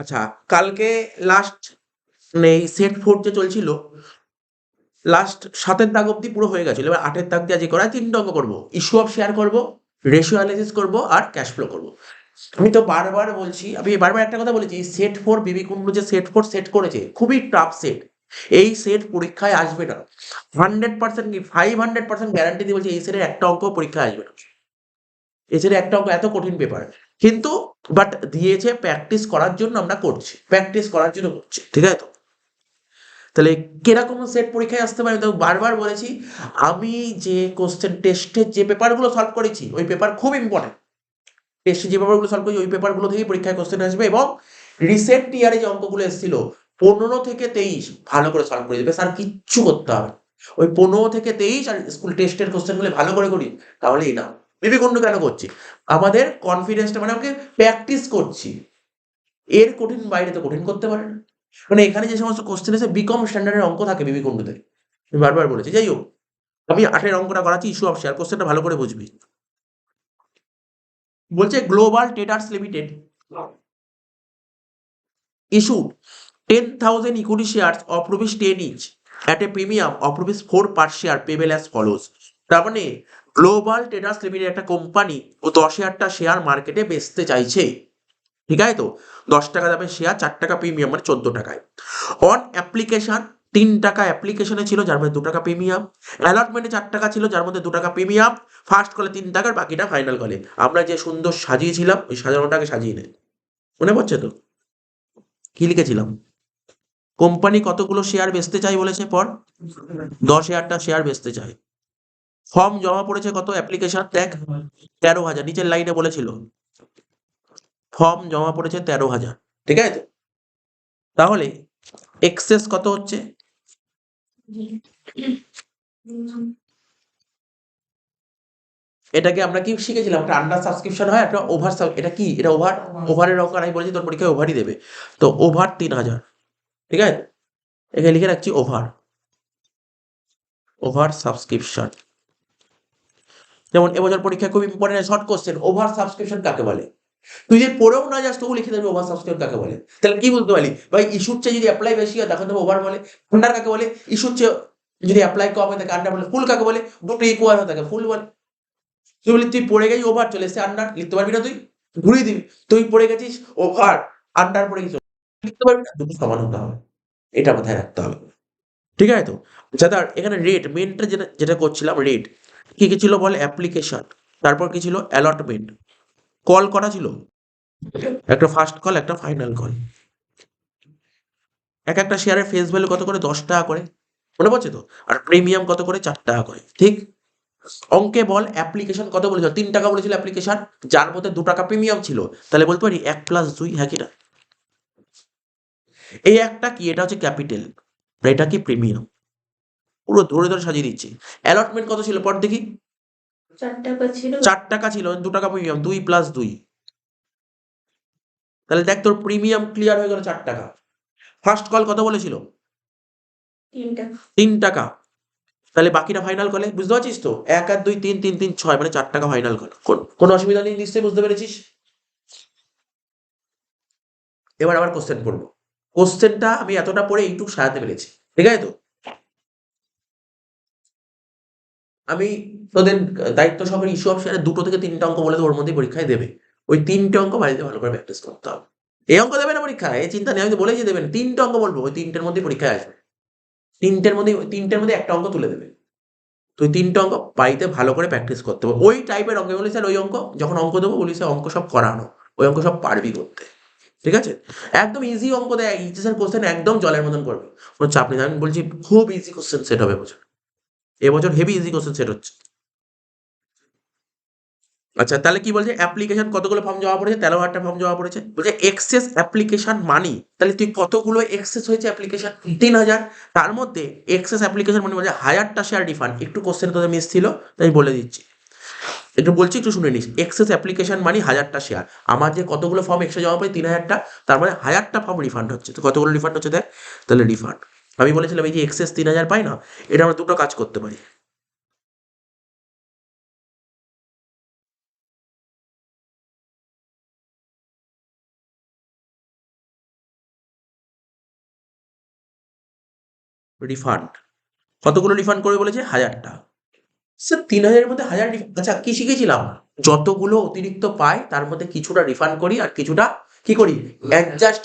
আচ্ছা, কালকে লাস্ট মানে এই সেট 4 যে চলছিল, লাস্ট 7 এর দাগ অব্দি পুরো হয়ে গেছিল। এবার 8 এর দাগ দিয়ে আজকে করায় 3টা অঙ্ক করবো। ইস্যু অফ শেয়ার করবো, রেশিও অ্যানালিসিস করবো আর ক্যাশ ফ্লো করবো। আমি তো বারবার বলছি, আমি বারবার একটা কথা বলেছি, সেট 4 বিবি কুন্ডু যে সেট 4 সেট করেছে খুবই টাফ সেট। এই সেট পরীক্ষায় আসবে না। 100% কি 500% গ্যারান্টি দিয়ে বলছি, এই সেটের একটা অঙ্ক পরীক্ষায় আসবে না। এই সেটের একটা অঙ্ক, এত কঠিন পেপার। কিন্তু বাট দিয়েছে প্র্যাকটিস করার জন্য, আমরা করছি, প্র্যাকটিস করার জন্য করছি, ঠিক আছে তো? তাহলে কিরকম সেট পরীক্ষায় আসতে পারে, আমি তো বারবার বলেছি, আমি যে কোশ্চেন টেস্টের যে পেপারগুলো সলভ করেছি ওই পেপার খুব ইম্পর্টেন্ট। টেস্টে যে পেপারগুলো সলভ করেছি ওই পেপারগুলো থেকেই পরীক্ষায় কোশ্চেন আসবে। এবং রিসেন্ট ইয়ারে যে অঙ্কগুলো এসেছিল 15 থেকে 23 ভালো করে সলভ করে দেবে, আর কিচ্ছু করতে হবে। ওই 15 থেকে 23 আর স্কুল টেস্টের কোশ্চেনগুলো ভালো করে করি, তাহলেই না। বিবেকন্ড কেন করছি? আমাদের কনফিডেন্সটা, মানে আমাকে প্র্যাকটিস করছি। এর কঠিন বাইরে তো কঠিন করতে পারে না। মানে এখানে যে সমস্ত কোশ্চেন এসে বিকম স্ট্যান্ডার্ডের অঙ্ক থাকে বিবেকন্ডতে, আমি বারবার বলেছি। যাই হোক, আমি 8 এর অঙ্কটা করাচ্ছি, ইস্যু অফ শেয়ার, কোশ্চেনটা ভালো করে বুঝবি। বলছে global traders limited issued 10,000 equity shares of rupees 10 each at a premium of rupees 4 per share payable as follows. তার মানে গ্লোবাল ট্রেডার্স লিমিটেড একটা কোম্পানি ও 10,000টা শেয়ার মার্কেটে বেচতে চাইছে, ঠিক আছে তো? 10 টাকা দামের শেয়ার, 4 টাকা প্রিমিয়াম, মানে 14 টাকায়। অন অ্যাপ্লিকেশন 3 টাকা অ্যাপ্লিকেশনে ছিল, যার মধ্যে 2 টাকা প্রিমিয়াম। অ্যালটমেন্টে 4 টাকা ছিল, যার মধ্যে 2 টাকা প্রিমিয়াম। ফার্স্ট কলে 3 টাকার, বাকিটা ফাইনাল কলে। আমরা যে সুন্দর সাজিয়েছিলাম ওই সাজানোটাকে সাজিয়ে নে, মনে পড়ছে তো? কি লিখেছিলাম? কোম্পানি কতগুলো শেয়ার বেচতে চাই বলেছে? পর 10,000টা শেয়ার বেচতে চাই। ফর্ম জমা পড়েছে কত? অ্যাপ্লিকেশন দেখ, 13,000। নিচের লাইনে বলেছিল ফর্ম জমা পড়েছে 13,000, ঠিক আছে তো? তাহলে এক্সেস কত হচ্ছে? এটাকে আমরা কি শিখেছিলাম? একটা আন্ডার সাবস্ক্রিপশন হয়, একটা ওভার। এটা কি? এটা ওভার। ওভারের অঙ্ক আমি বলেছি তোর পরীক্ষায় ওভারই দেবে। তো ওভার 3,000, ঠিক আছে? এখানে লিখে রাখছি ওভার, ওভার সাবস্ক্রিপশন। যেমন এবছর পরীক্ষায় খুব important short question, over subscription কাকে বলে? তুই যদি পড়েও না যাস তবু লিখে দেবে ওভার সাবস্ক্রিপশন কাকে বলে। তাহলে কি বলতে পারি ভাই? ইস্যুর চেয়ে যদি অ্যাপ্লাই বেশি হয় তখন তো ওভার বলে। আন্ডার কাকে বলে? ইস্যুর চেয়ে যদি অ্যাপ্লাই কম হয় তাকে আন্ডার বলে। ফুল কাকে বলে? দুটো ইকুয়াল হয় তাকে ফুল বলে। তুই বলি তুই পড়ে গেছিস ওভার, চলে এসছে আন্ডার, লিখতে পারবি না তুই? ঘুরিয়ে দিবি। তুই পড়ে গেছিস ওভার, আন্ডার পড়ে গেছিস, লিখতে পারবি না? দুটো সমান হতে হবে, এটা মাথায় রাখতে হবে, ঠিক আছে তো? যাতে এখানে রেট মেনটা যেটা যেটা করছিলাম, রেট কি কি ছিল বল? অ্যাপ্লিকেশন, তারপর কি ছিল? অ্যালটমেন্ট। কল করা ছিল, একটা ফার্স্ট কল, একটা ফাইনাল কল। এক একটা শেয়ারের ফেস ভ্যালু কত করে? 10 টাকা করে, মনে পড়ছে তো? আর প্রিমিয়াম কত করে? 4 টাকা করে, ঠিক? অঙ্কে বল অ্যাপ্লিকেশন কত বলেছিল? 3 টাকা বলেছিল অ্যাপ্লিকেশন, যার মধ্যে 2 টাকা প্রিমিয়াম ছিল। তাহলে বলতে পারি 1+2, হ্যাঁ কি না? এই একটা কি, এটা হচ্ছে ক্যাপিটাল, এটা কি প্রিমিয়াম? পুরো ধরে ধরে সাজিয়ে দিচ্ছি। অ্যালটমেন্ট কত ছিল পর দেখি? 4 টাকা ছিল। 4 টাকা ছিল, 2 টাকা প্রিমিয়াম, 2+2। তাহলে দেখ তোর প্রিমিয়াম ক্লিয়ার হয়ে গেল 4 টাকা। ফার্স্ট কল কত বলেছিল? 3 টাকা। 3 টাকা। তাহলে বাকিটা ফাইনাল কলে, বুঝতে পারছিস তো? 1 আর 2 3 3 3 6, মানে 4 টাকা ফাইনাল কল। কোনো অসুবিধা নেই নিশ্চয়ই, বুঝতে পেরেছিস? এবার আবার কোশ্চেন করবো। কোশ্চেনটা আমি এতটা পড়ে এইটুকু সাজাতে পেরেছি, ঠিক আছে তো? আমি তোদের দায়িত্ব সহকারে ইস্যু অফ শেয়ারে 2 থেকে 3টা অঙ্ক বলে দেবো, ওর মধ্যেই পরীক্ষায় দেবে। ওই 3টে অঙ্ক বাড়িতে ভালো করে প্র্যাকটিস করতে হবে। এই অঙ্ক দেবে না পরীক্ষায়, এই চিন্তা নেই, আমি তো বলেছি দেবেন। 3টে অঙ্ক বলবো, ওই 3টের মধ্যেই পরীক্ষায় আসবে। 3টের মধ্যে একটা অঙ্ক তুলে দেবে। তুই 3টে অঙ্ক বাড়িতে ভালো করে প্র্যাকটিস করতে হবে। ওই টাইপের অঙ্ক বলি স্যার, ওই অঙ্ক যখন অঙ্ক দেবো বলি স্যার অঙ্ক সব করানো, ওই অঙ্ক সব পারবি করতে, ঠিক আছে? একদম ইজি অঙ্ক দেয়, এইচএসের কোশ্চেন একদম জলের মতন করবে, কোনো চাপ নেই। আমি বলছি খুব ইজি কোশ্চেন সেট হবে এবছর। এবছর হেভি ইজি কোশ্চেন সেট হচ্ছে। আচ্ছা, তাহলে কি বলছে? অ্যাপ্লিকেশন কতগুলো ফর্ম জমা পড়েছে? 13,000টা ফর্ম জমা পড়েছে। বলছে এক্সেস অ্যাপ্লিকেশন মানি, তাহলে তুই কতগুলো এক্সেস হয়েছে অ্যাপ্লিকেশন? 3,000। তার মধ্যে এক্সেস অ্যাপ্লিকেশন মানে বলছে 1,000টা শেয়ার রিফান্ড। একটু কোশ্চেন তোদের মিস ছিল, তাই বলে দিচ্ছি। একটু বলছি, একটু শুনে নিস। এক্সেস অ্যাপ্লিকেশন মানে 1,000টা শেয়ার। আমার যে কতগুলো ফর্ম এক্সট্রা জমা পড়ে 3,000টা, তার মানে 1,000টা ফর্ম রিফান্ড হচ্ছে। তো কতগুলো রিফান্ড হচ্ছে দেখ, তাহলে রিফান্ড। আমি বলেছিলাম এই যে এক্সেস 3,000 পাই না, এটা আমরা দুটো কাজ করতে পারি। রিফান্ড। কতগুলো রিফান্ড করবে বলেছে? 1000টা। স্যার 3000-এর মধ্যে 1000 আচ্ছা কি শিখেছিলাম? যতগুলো অতিরিক্ত পাই তার মধ্যে কিছুটা রিফান্ড করি আর কিছুটা কি করি? অ্যাডজাস্ট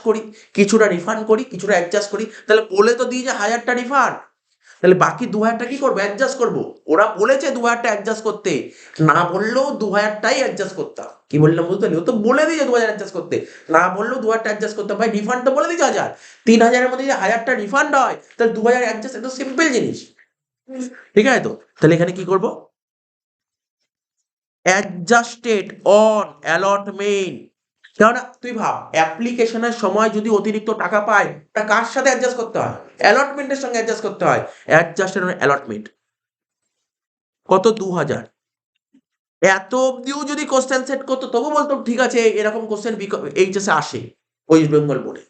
করি। কিছুটা রিফান্ড করি, কিছুটা অ্যাডজাস্ট করি। তাহলে বলে তো দিয়েছে 1000টা রিফান্ড। তাহলে বাকি 2000টা কি করবো? অ্যাডজাস্ট করবো। ওরা বলেছে 2000টা অ্যাডজাস্ট করতে, না বললেও 2000টাই অ্যাডজাস্ট করতাম। কি বললাম বুঝতে পারলি? ও তো বলে দিয়েছে 2000 অ্যাডজাস্ট করতে, না বললেও 2000টা অ্যাডজাস্ট করতাম। ভাই রিফান্ড তো বলে দিয়েছে 1000, 3000-এর মধ্যে যদি 1000টা রিফান্ড হয় তাহলে 2000 অ্যাডজাস্ট, এটা সিম্পল জিনিস। ঠিক আছে তো? তাহলে এখানে কি করব? Adjusted on allotment. কেননা তুই ভাব, অ্যাপ্লিকেশনের সময় যদি অতিরিক্ত টাকা পায় তা কার সাথে অ্যাডজাস্ট করতে হয়? অ্যালটমেন্টের সঙ্গে অ্যাডজাস্ট করতে হয়। অ্যাডজাস্টেড অন অ্যালটমেন্ট কত? 2000। এত অব্দিও যদি কোশ্চেন সেট করতো তবু বলতো ঠিক আছে, এরকম কোশ্চেন এইচএসে আসে ওয়েস্ট বেঙ্গল বোর্ডে।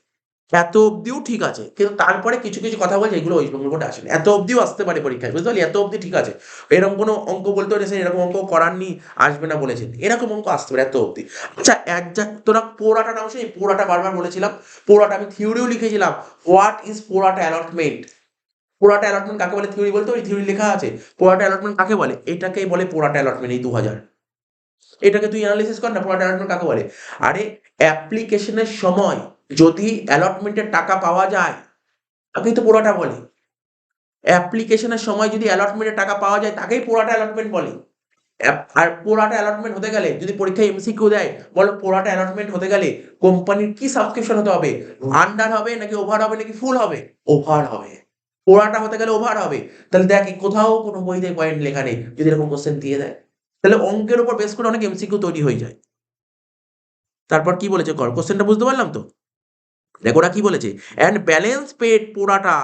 এত অব্দিও ঠিক আছে, কিন্তু তারপরে কিছু কিছু কথা বলছে এগুলো ওয়েস্ট বেঙ্গল বোর্ডে আসে না। এত অব্দিও আসতে পারে পরীক্ষায়, বুঝতে পারলি? এত অব্দি ঠিক আছে। এরকম কোনো অঙ্ক বলতে পারে এরকম অঙ্ক করাননি, আসবে না বলেছেন, এরকম অঙ্ক আসতে পারে এত অব্দি। আচ্ছা তোরা পোড়াটা নাম শুনি? পোড়াটা বারবার বলেছিলাম, পোড়াটা আমি থিওরিও লিখেছিলাম। What is pro rata allotment? Pro rata allotment কাকে বলে থিওরি বলতে? ওই থিওরি লেখা আছে। পোড়াটা অ্যালটমেন্ট কাকে বলে? এটাকেই বলে পোড়াটা অ্যালটমেন্ট। এই 2000, এটাকে তুই অ্যানালিসিস কর না, পোড়াটা অ্যালটমেন্ট কাকে বলে। আরে অ্যাপ্লিকেশনের সময় যদি অ্যালটমেন্টের টাকা পাওয়া যায় তাকেই তো পোড়াটা বলে। অ্যাপ্লিকেশনের সময় যদি অ্যালটমেন্টের টাকা পাওয়া যায় তাকেই পোড়াটা অ্যালটমেন্ট বলে। আর পোড়াটা অ্যালটমেন্ট হতে গেলে যদি পরীক্ষায় এমসিকিউ দেয়, বলো পোড়াটা অ্যালটমেন্ট হতে গেলে কোম্পানির কি সাবস্ক্রিপশন হতে হবে? আন্ডার হবে নাকি ওভার হবে নাকি ফুল হবে? ওভার হবে। পোড়াটা হতে গেলে ওভার হবে। তাহলে দেখ কোথাও কোনো বইতে পয়েন্ট লেখা নেই যদি এরকম কোশ্চেন দিয়ে দেয়। তাহলে অঙ্কের উপর বেস করে অনেক এমসিকিউ তৈরি হয়ে যায়। তারপর কি বলেছে কর, কোশ্চেনটা বুঝতে পারলাম তো? দেখো ওরা কি বলেছে, অ্যান্ড ব্যালেন্স পেড পোড়াটা।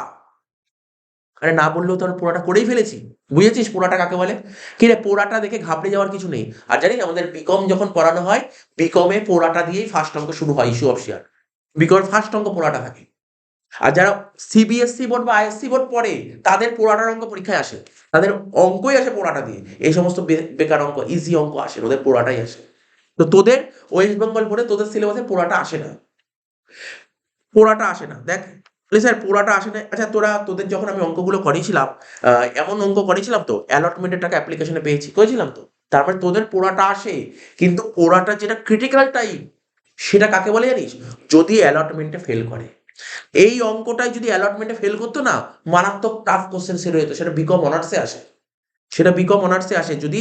আরে না বললেও তো আমরা পোড়াটা করেই ফেলেছি। বুঝেছিস পোড়াটা কাকে বলে? কি রে, পোড়াটা দেখে ঘাবড়ে যাওয়ার কিছু নেই। আর জানিস আমাদের বিকম যখন পড়ানো হয়, বিকমে পোড়াটা দিয়েই ফার্স্ট অঙ্ক শুরু হয়, ইস্যু অফ শেয়ার। বিকমের ফার্স্ট অঙ্ক পোড়াটা থাকে। আর যারা সিবিএসসি বোর্ড বা আইএসসি বোর্ড পড়ে তাদের পোড়াটার অঙ্ক পরীক্ষায় আসে, তাদের অঙ্কই আসে পোড়াটা দিয়ে। এই সমস্ত বেকার অঙ্ক, ইজি অঙ্ক আসে ওদের পোড়াটাই আসে। তো তোদের ওয়েস্ট বেঙ্গল বোর্ডে তোদের সিলেবাসে পোড়াটা আসে না, পোড়াটা আসে না। দেখ স্যার পোড়াটা আসে না। আচ্ছা তোদের যখন আমি অঙ্কগুলো করেছিলাম, এমন অঙ্ক করেছিলাম তো অ্যালটমেন্টের টাকা অ্যাপ্লিকেশনে পেয়েছি, করেছিলাম তো। তারপরে তোদের পোড়াটা আসে, কিন্তু পোড়াটা যেটা ক্রিটিক্যাল টাইম সেটা কাকে বলে জানিস? যদি অ্যালটমেন্টে ফেল করে। এই অঙ্কটাই যদি অ্যালটমেন্টে ফেল করতো না, মারাত্মক টাফ কোশ্চেন সেট হয়ে যেত। সেটা বিকম অনার্সে আসে, যদি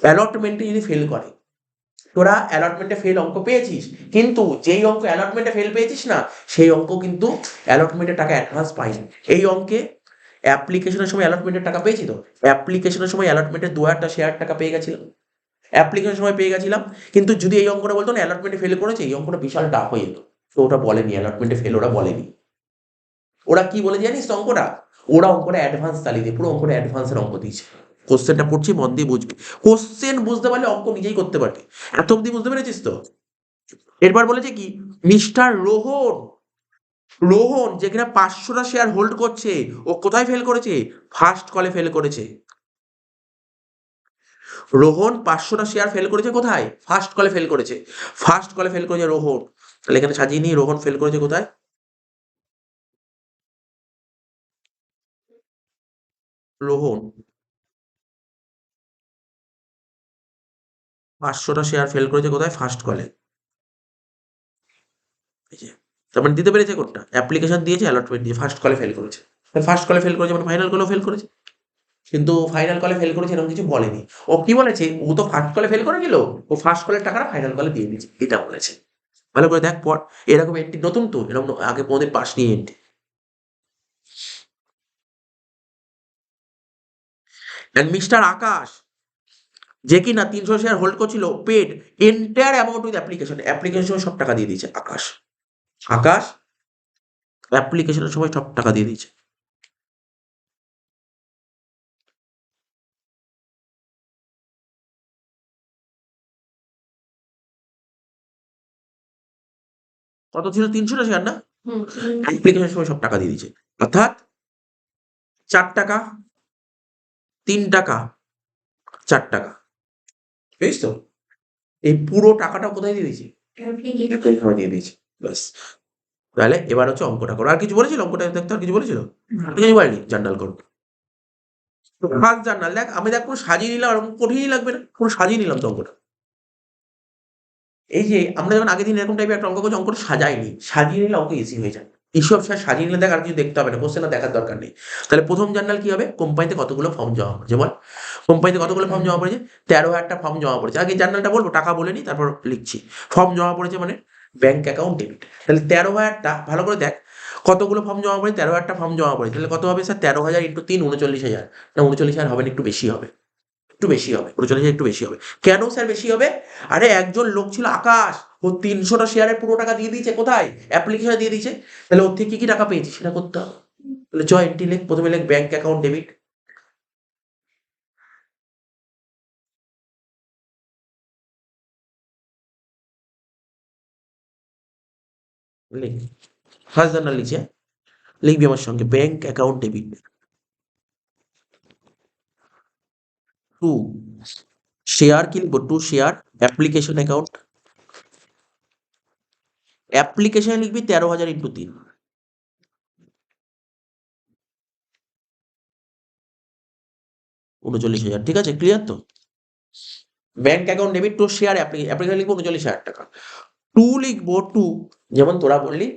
অ্যালটমেন্টে যদি ফেল করে। তোরা অ্যালটমেন্টে ফেল অঙ্ক পেয়েছিস, কিন্তু যেই অঙ্ক অ্যালটমেন্টে ফেল পেয়েছিস না, সেই অঙ্ক কিন্তু অ্যালটমেন্টের টাকা অ্যাডভান্স পাইনি। এই অঙ্কে অ্যাপ্লিকেশনের সময় অ্যালটমেন্টের টাকা পেয়েছি তো। অ্যাপ্লিকেশনের সময় অ্যালটমেন্টের 2000টা শেয়ার টাকা পেয়ে গেছিলাম, অ্যাপ্লিকেশনের সময় পেয়ে গেছিলাম। কিন্তু যদি এই অঙ্কটা বলতো না অ্যালটমেন্টে ফেল করেছে, এই অঙ্কটা বিশাল টাফ হয়ে যেত। তো ওটা বলেনি, অ্যালটমেন্টে ফেল ওরা বলেনি। ওরা কি বলে জানিস তো অঙ্কটা? ওরা অঙ্কটা অ্যাডভান্স চালিয়ে দিয়ে পুরো অঙ্কটা অ্যাডভান্সের অঙ্ক দিয়েছে। কোশ্চেনটা পড়ছি মন দিয়ে বুঝবি, কোশ্চেন বুঝতে পারলে অঙ্ক নিজেই করতে পারবি। এত অব্দি বুঝতে পেরেছিস তো? এরপর বলেছে কি, মিস্টার রোহন, রোহন যেখানে 500টা শেয়ার হোল্ড করছে, ও কোথায় ফেল করেছে? ফার্স্ট কলে ফেল করেছে। রোহন 500টা শেয়ার ফেল করেছে কোথায়? ফার্স্ট কলে ফেল করেছে। ফার্স্ট কলে ফেল করেছে রোহন। তাহলে এখানে সাজিয়ে নিই, রোহন ফেল করেছে কোথায়? রোহন 500টা শেয়ার ফেল করেছে কোথায়? ফার্স্ট কলে। এই যে, তার মানে দিতে পেরেছে কোনটা? অ্যাপ্লিকেশন দিয়েছে, অ্যালটমেন্ট দিয়ে ফার্স্ট কলে ফেল করেছে। ফার্স্ট কলে ফেল করেছে মানে ফাইনাল কলেও ফেল করেছে। কিন্তু ফাইনাল কলে ফেল করেছে এরকম কিছু বলেনি। ও কি বলেছে, ও তো ফার্স্ট কলে ফেল করেছিল, ও ফার্স্ট কলের টাকাটা ফাইনাল কলে দিয়ে দিয়েছে, এটা বলেছে। ভালো করে দেখ পর, এরকম একটি নতুন তো, এরকম আগে কোনোদিন পাস নিয়ে এন্ট্রি। অ্যান্ড মিস্টার আকাশ যে কিনা 300 শেয়ার হোল্ড করছিল, paid entire amount with application. অ্যাপ্লিকেশনের সময় সব টাকা দিয়ে দিয়েছে আকাশ। আকাশ অ্যাপ্লিকেশনের সময় সব টাকা দিয়ে দিয়েছে। কত ছিল? 300টা শেয়ার না? হুম। অ্যাপ্লিকেশনের সময় সব টাকা দিয়ে দিয়েছে। অর্থাৎ 4 টাকা, 3 টাকা, 4 টাকা। বুঝিস তো? এই পুরো টাকাটা কোথায় দিয়ে দিয়েছি? অ্যাপ্লিকেশন। অ্যাপ্লিকেশনে দিয়ে দিয়েছি। ব্যাস। তাহলে এবার হচ্ছে অঙ্কটা করো। আর কিছু বলেছিল অঙ্কটা দেখতে, আর কিছু বলেছিল? কিছু বলেনি? জার্নাল করো। ফার্স্ট জার্নাল দেখ, আমি দেখ পুরো সাজিয়ে নিলাম, আর কঠিনই লাগবে না, পুরো সাজিয়ে নিলাম তো অঙ্কটা। এই যে আমরা যখন আগের দিন এরকম টাইপের একটা অঙ্ক করছি, অঙ্কটা সাজাইনি, সাজিয়ে নিলে অঙ্ক ইজি হয়ে যায়। এইসব সাজিয়ে নিলে দেখ আর কিছু দেখতে হবে না, কোশ্চেন দেখার দরকার নেই। তাহলে প্রথম জার্নাল কি হবে? কোম্পানিতে কতগুলো ফর্ম জমা পড়েছে বল। কোম্পানিতে কতগুলো ফর্ম জমা পড়েছে? 13,000টা ফর্ম জমা পড়েছে। আগে জার্নালটা বলবো, টাকা বলে নি, তারপর লিখছি। ফর্ম জমা পড়েছে মানে ব্যাংক অ্যাকাউন্ট ডেবিট। তাহলে 13,000টা, ভালো করে দেখ কতগুলো ফর্ম জমা পড়েছে, 13,000টা ফর্ম জমা পড়েছে। তাহলে কত হবে স্যার? 13,000 ইন্টু 3, 39,000। না 39,000 হবে না, একটু বেশি হবে, একটু বেশি হবে, 39,000 একটু বেশি হবে। কেন স্যার বেশি হবে? আরে একজন লোক ছিল আকাশ, ও 300টা শেয়ারের পুরো টাকা দিয়ে দিয়েছে, কোথায়? অ্যাপ্লিকেশনে দিয়ে দিয়েছে। তাহলে ওর থেকে কি কি টাকা পেয়েছি সেটা করতে হবে। তাহলে এন্ট্রি লেখ, প্রথমে লেখ ব্যাংক অ্যাকাউন্ট ডেবিট। লিখ, ফার্স্ট জার্নাল লিখছে, লিখবি আমার সঙ্গে bank account debit. To share, কি লিখবো? To share application account. অ্যাপ্লিকেশনে লিখবি 13,000 ইন্টু 3, 39,000। ঠিক আছে, ক্লিয়ার তো? Bank account debit to share application লিখবো 39,000 টাকা। টু লিখবো, টু যেমন তোরা বললি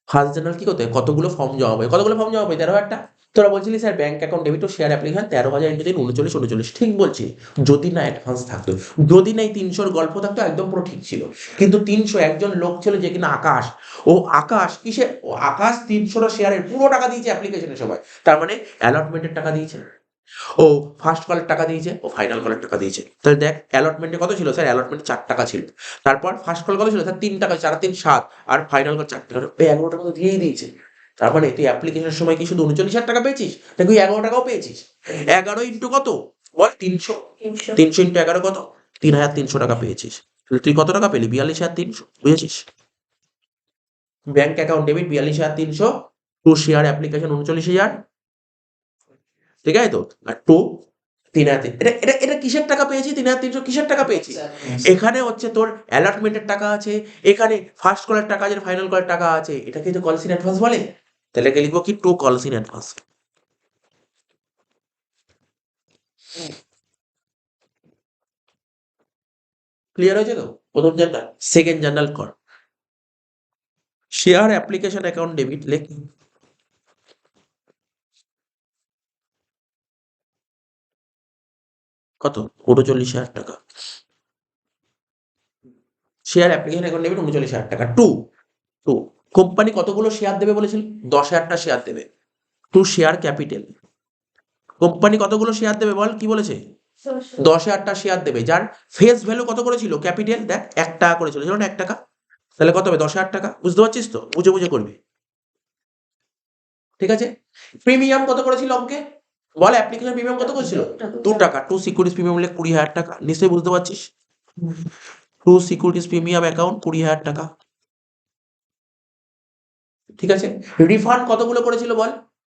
ফার্স্ট জার্নাল কি করতে হয়? কতগুলো ফর্ম জমা হবে, কতগুলো ফর্ম জমা হবে? 13,000টা। তোরা বলছিলি স্যার ব্যাংক অ্যাকাউন্ট ডেবিট ও শেয়ার অ্যাপ্লিকেশন 13,000 ইন্টু 3, 39,39। ঠিক বলছি, যদি না অ্যাডভান্স থাকতো, যদি না এই 300-র গল্প থাকতো, একদম পুরো ঠিক ছিল। কিন্তু 300, একজন লোক ছিল যে কিনা আকাশ, ও আকাশ কিসে, ও আকাশ 300টা শেয়ারের পুরো টাকা দিয়েছে অ্যাপ্লিকেশনের সময়। তার মানে অ্যালটমেন্টের টাকা দিয়েছে, ও ফার্স্ট কলের টাকা দিয়েছে, ও ফাইনাল কলের টাকা দিয়েছে। তাহলে দেখ অ্যালটমেন্টে কত ছিল স্যার? অ্যালটমেন্টে 4 টাকা ছিল। তারপর ফার্স্ট কল কত ছিল স্যার? 3 টাকা, 4 আর 3 7, আর ফাইনাল কল 4 টাকা। ওই 11 টাকা তো দিয়েই দিয়েছে। তার মানে তুই অ্যাপ্লিকেশনের সময় কি শুধু 39,000 টাকা পেয়েছিস, নাকি ওই 11 টাকাও পেয়েছিস? 11 ইন্টু কত বল? 300। 300। 300 ইন্টু 11 কত? 3,300 টাকা পেয়েছিস। তাহলে তুই কত টাকা পেলি? 42,300। বুঝেছিস? Bank account debit 42,300, to share application 39,000। ঠিক আছে তো? আর টু 3,300, এটা এটা এটা কিসের টাকা পেয়েছি? 3,300 কিসের টাকা পেয়েছি? এখানে হচ্ছে তোর অ্যালটমেন্টের টাকা আছে, এখানে ফার্স্ট কলের টাকা আছে, ফাইনাল কলের টাকা আছে। এটাকে তো কলস ইন অ্যাডভান্স বলে। তাহলে একে লিখবো কি? টু কলস ইন অ্যাডভান্স। ক্লিয়ার হয়েছে তো? প্রথম জার্নাল। সেকেন্ড জার্নাল কর, শেয়ার অ্যাপ্লিকেশন অ্যাকাউন্ট ডেবিট লেখ। কত? 39,000 টাকা। শেয়ার অ্যাপ্লিকেশন অ্যাকাউন্ট ডেবিট 39,000 টাকা। টু টু কোম্পানি কতগুলো শেয়ার দেবে বলেছিল? 10,000টা শেয়ার দেবে। টু শেয়ার ক্যাপিটাল, কোম্পানি কতগুলো শেয়ার দেবে বল, কি বলেছে? 10,000টা শেয়ার দেবে, যার ফেস ভ্যালু কত করেছিল? ক্যাপিটাল দেখ 1 টাকা করেছিল, যেমন 1 টাকা। তাহলে কত হবে? 10,000 টাকা। বুঝতে পারছিস তো? বুঝে বুঝে করবি। ঠিক আছে। প্রিমিয়াম কত করেছিল অঙ্কে বল? অ্যাপ্লিকেশন প্রিমিয়াম কত করেছিল? 2 টাকা। টু সিকিউরিটিজ প্রিমিয়াম হলে 20,000 টাকা। নিশ্চয়ই বুঝতে পারছিস। টু সিকিউরিটিজ প্রিমিয়াম অ্যাকাউন্ট 20,000 টাকা। ঠিক আছে। রিফান্ড কতগুলো করেছিল বল?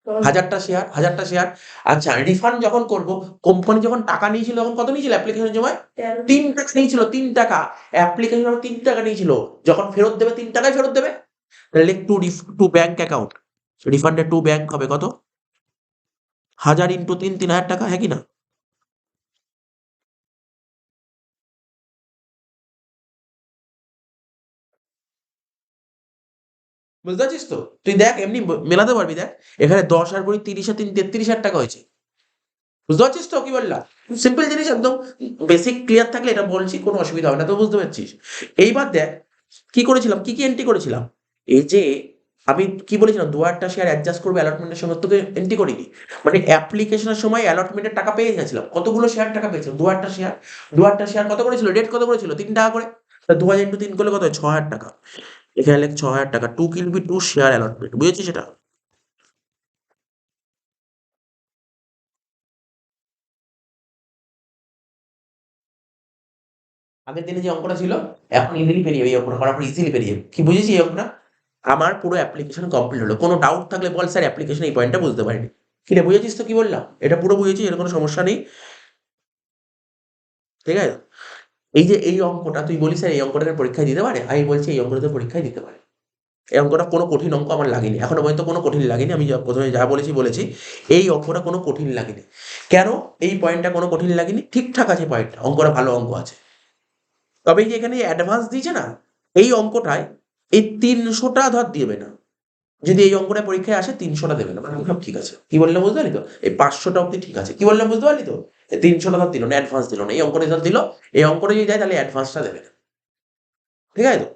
1,000টা শেয়ার, 1,000টা শেয়ার। আচ্ছা, রিফান্ড যখন করব, কোম্পানি যখন টাকা নিয়েছিল তখন কত নিয়েছিল অ্যাপ্লিকেশনের সময়? 3 টাকা নিয়েছিল, 3 টাকা। অ্যাপ্লিকেশন যখন 3 টাকা নিয়েছিল, যখন ফেরত দেবে 3 টাকায় ফেরত দেবে। তাহলে টু ব্যাংক অ্যাকাউন্ট, রিফান্ডের টু ব্যাংক হবে কত? 1,000 ইন্টু 3, 3,000 টাকা। হ্যাঁ কি না? বুঝতে পারছিস তো? তুই দেখ এমনি মেলাতে পারবি। দেখ এখানে 10 আর কুড়ি 30 আর 3, 33,000 টাকা হয়েছে। বুঝতে পারছিস তো কি বললাম? সিম্পল জিনিস একদম, বেসিক ক্লিয়ার থাকলে এটা বলছি, কোনো অসুবিধা হবে না। তো বুঝতে পারছিস? এইবার দেখ কি করেছিলাম, কি কি এন্ট্রি করেছিলাম। এই যে আমি কি বলেছিলাম, 2,000টা শেয়ার অ্যাডজাস্ট করবে অ্যালটমেন্টের সময়, তোকে এন্ট্রি করিনি। মানে অ্যাপ্লিকেশনের সময় অ্যালটমেন্টের টাকা পেয়ে গেছিলাম। কতগুলো শেয়ার টাকা পেয়েছিলাম? 2,000টা শেয়ার। 2,000টা শেয়ার কত করেছিল? রেট কত করেছিল? 3 টাকা করে। 2,000 ইন্টু 3 করলে কত হয়? 6,000 টাকা। এখানে লেখ 6,000 টাকা। টু কিনবি টু শেয়ার অ্যালটমেন্ট। বুঝেছিস সেটা? আগের দিনে যে অঙ্কটা ছিল, এখন ইজিলি পেরিয়ে যাবে। এই অঙ্কটা করার পর ইজিলি পেরিয়ে যাবে। কি বুঝেছি এই অঙ্কটা? আমার পুরো অ্যাপ্লিকেশন কমপ্লিট হলো। কোনো ডাউট থাকলে বল স্যার অ্যাপ্লিকেশন এই পয়েন্টটা বুঝতে পারিনি। কি রে, বুঝেছিস তো কি বললাম? এটা পুরো বুঝেছিস, এর কোনো সমস্যা নেই। ঠিক আছে। এই যে এই অঙ্কটা তুই বলিস স্যার এই অঙ্কটা পরীক্ষায় দিতে পারে, আমি বলছি এই অঙ্কটা তো পরীক্ষায় দিতে পারে। এই অঙ্কটা কোনো কঠিন অঙ্ক আমার লাগেনি, এখনো পর্যন্ত কোনো কঠিন লাগেনি। আমি প্রথমে যা বলেছি এই অঙ্কটা কোনো কঠিন লাগেনি। কেন এই পয়েন্টটা কোনো কঠিন লাগেনি? ঠিকঠাক আছে পয়েন্টটা, অঙ্কটা ভালো অঙ্ক আছে। তবে এই যে এখানে অ্যাডভান্স দিয়েছে না, এই অঙ্কটায় এই 300টা ধর দেবে না। যদি এই অঙ্কটা পরীক্ষায় আসে 300টা দেবে না, মানে সব ঠিক আছে। কি বললাম বুঝতে পারলি তো? এই 500টা অব্দি ঠিক আছে। কি বললাম বুঝতে পারলি তো? 300টা ধর দিল না, অ্যাডভান্স দিল না। এই অঙ্কটা ধর দিল, এই অঙ্কটা যদি দেয় তাহলে অ্যাডভান্সটা দেবে না। ঠিক আছে তো?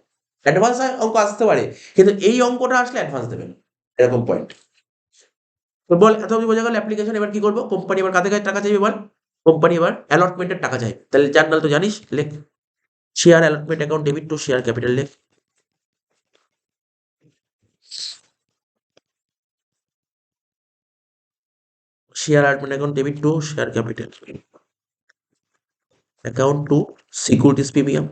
অ্যাডভান্স অঙ্ক আসতে পারে, কিন্তু এই অঙ্কটা আসলে অ্যাডভান্স দেবে না, এরকম পয়েন্ট। তো বল, এত অব্দি বোঝা গেল অ্যাপ্লিকেশন। এবার কি করবো? কোম্পানি এবার কাদের কাছে টাকা চাইবে বল? কোম্পানি এবার অ্যালটমেন্টের টাকা চাইবে। তাহলে জার্নাল তো জানিস, লেখ share allotment account debit to share capital, লেখ share allotment account debit to share capital account to securities premium.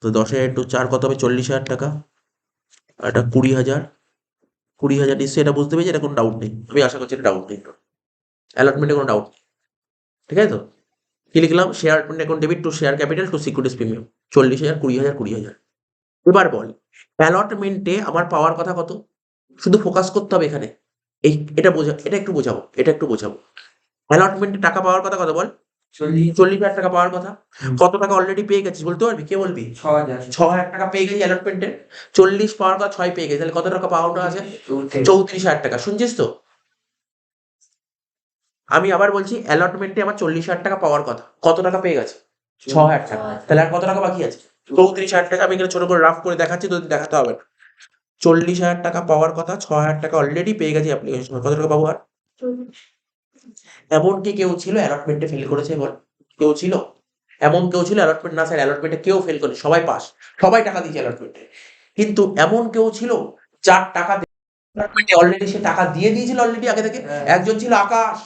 তো 10,000 ইন্টু 4 কত হবে? 40,000 টাকা। আর এটা 20,000, 20,000 নিশ্চয়ই এটা বুঝতে পেরেছি, এটা কোনো ডাউট নেই। আমি আশা করছি এটা ডাউট নেই, অ্যালটমেন্টে কোনো ডাউট নেই। ঠিক আছে তো? কি লিখলাম? Share allotment account debit to share capital to securities premium 40,000, 20,000, 20,000। এবার বল, অ্যালটমেন্টে আমার পাওয়ার কথা কত? শুধু ফোকাস করতে হবে এখানে। এটা বোঝা, এটা একটু বোঝাবো। অ্যালটমেন্টে টাকা পাওয়ার কথা কত বল? 40,000 টাকা পাওয়ার কথা। কত টাকা অলরেডি পেয়ে গেছিস বলতে পারবি? কে বলবি? 6,000 টাকা পেয়ে গেছি অ্যালটমেন্টে। 40 পাওয়ার কথা 6 পেয়ে গেছি, তাহলে কত টাকা পাওয়ার আছে? 34,000 টাকা। শুনছিস তো? আমি আবার বলছি, অ্যালটমেন্টে আমার 40,000 টাকা পাওয়ার কথা, কত টাকা পেয়ে গেছে? 6,000 টাকা। তাহলে আর কত টাকা বাকি আছে? 34,000 টাকা। আমি এখানে ছোট করে রাফ করে দেখাচ্ছি, তো দেখাতে হবে না। 40,000 টাকা পাওয়ার কথা, 6,000 টাকা অলরেডি পেয়ে গেছি অ্যাপ্লিকেশন। কত টাকা পাবো আর? এমন কি কেউ ছিল অ্যালটমেন্টে ফেল করেছে বল? কেউ ছিল? এমন কেউ ছিল অ্যালটমেন্ট না স্যার অ্যালটমেন্টে কেউ ফেল করেনি, সবাই পাস, সবাই টাকা দিয়েছে অ্যালটমেন্টে। কিন্তু এমন কেউ ছিল যার টাকা অ্যালটমেন্টে অলরেডি সে টাকা দিয়ে দিয়েছিল অলরেডি আগে থেকে। একজন ছিল আকাশ,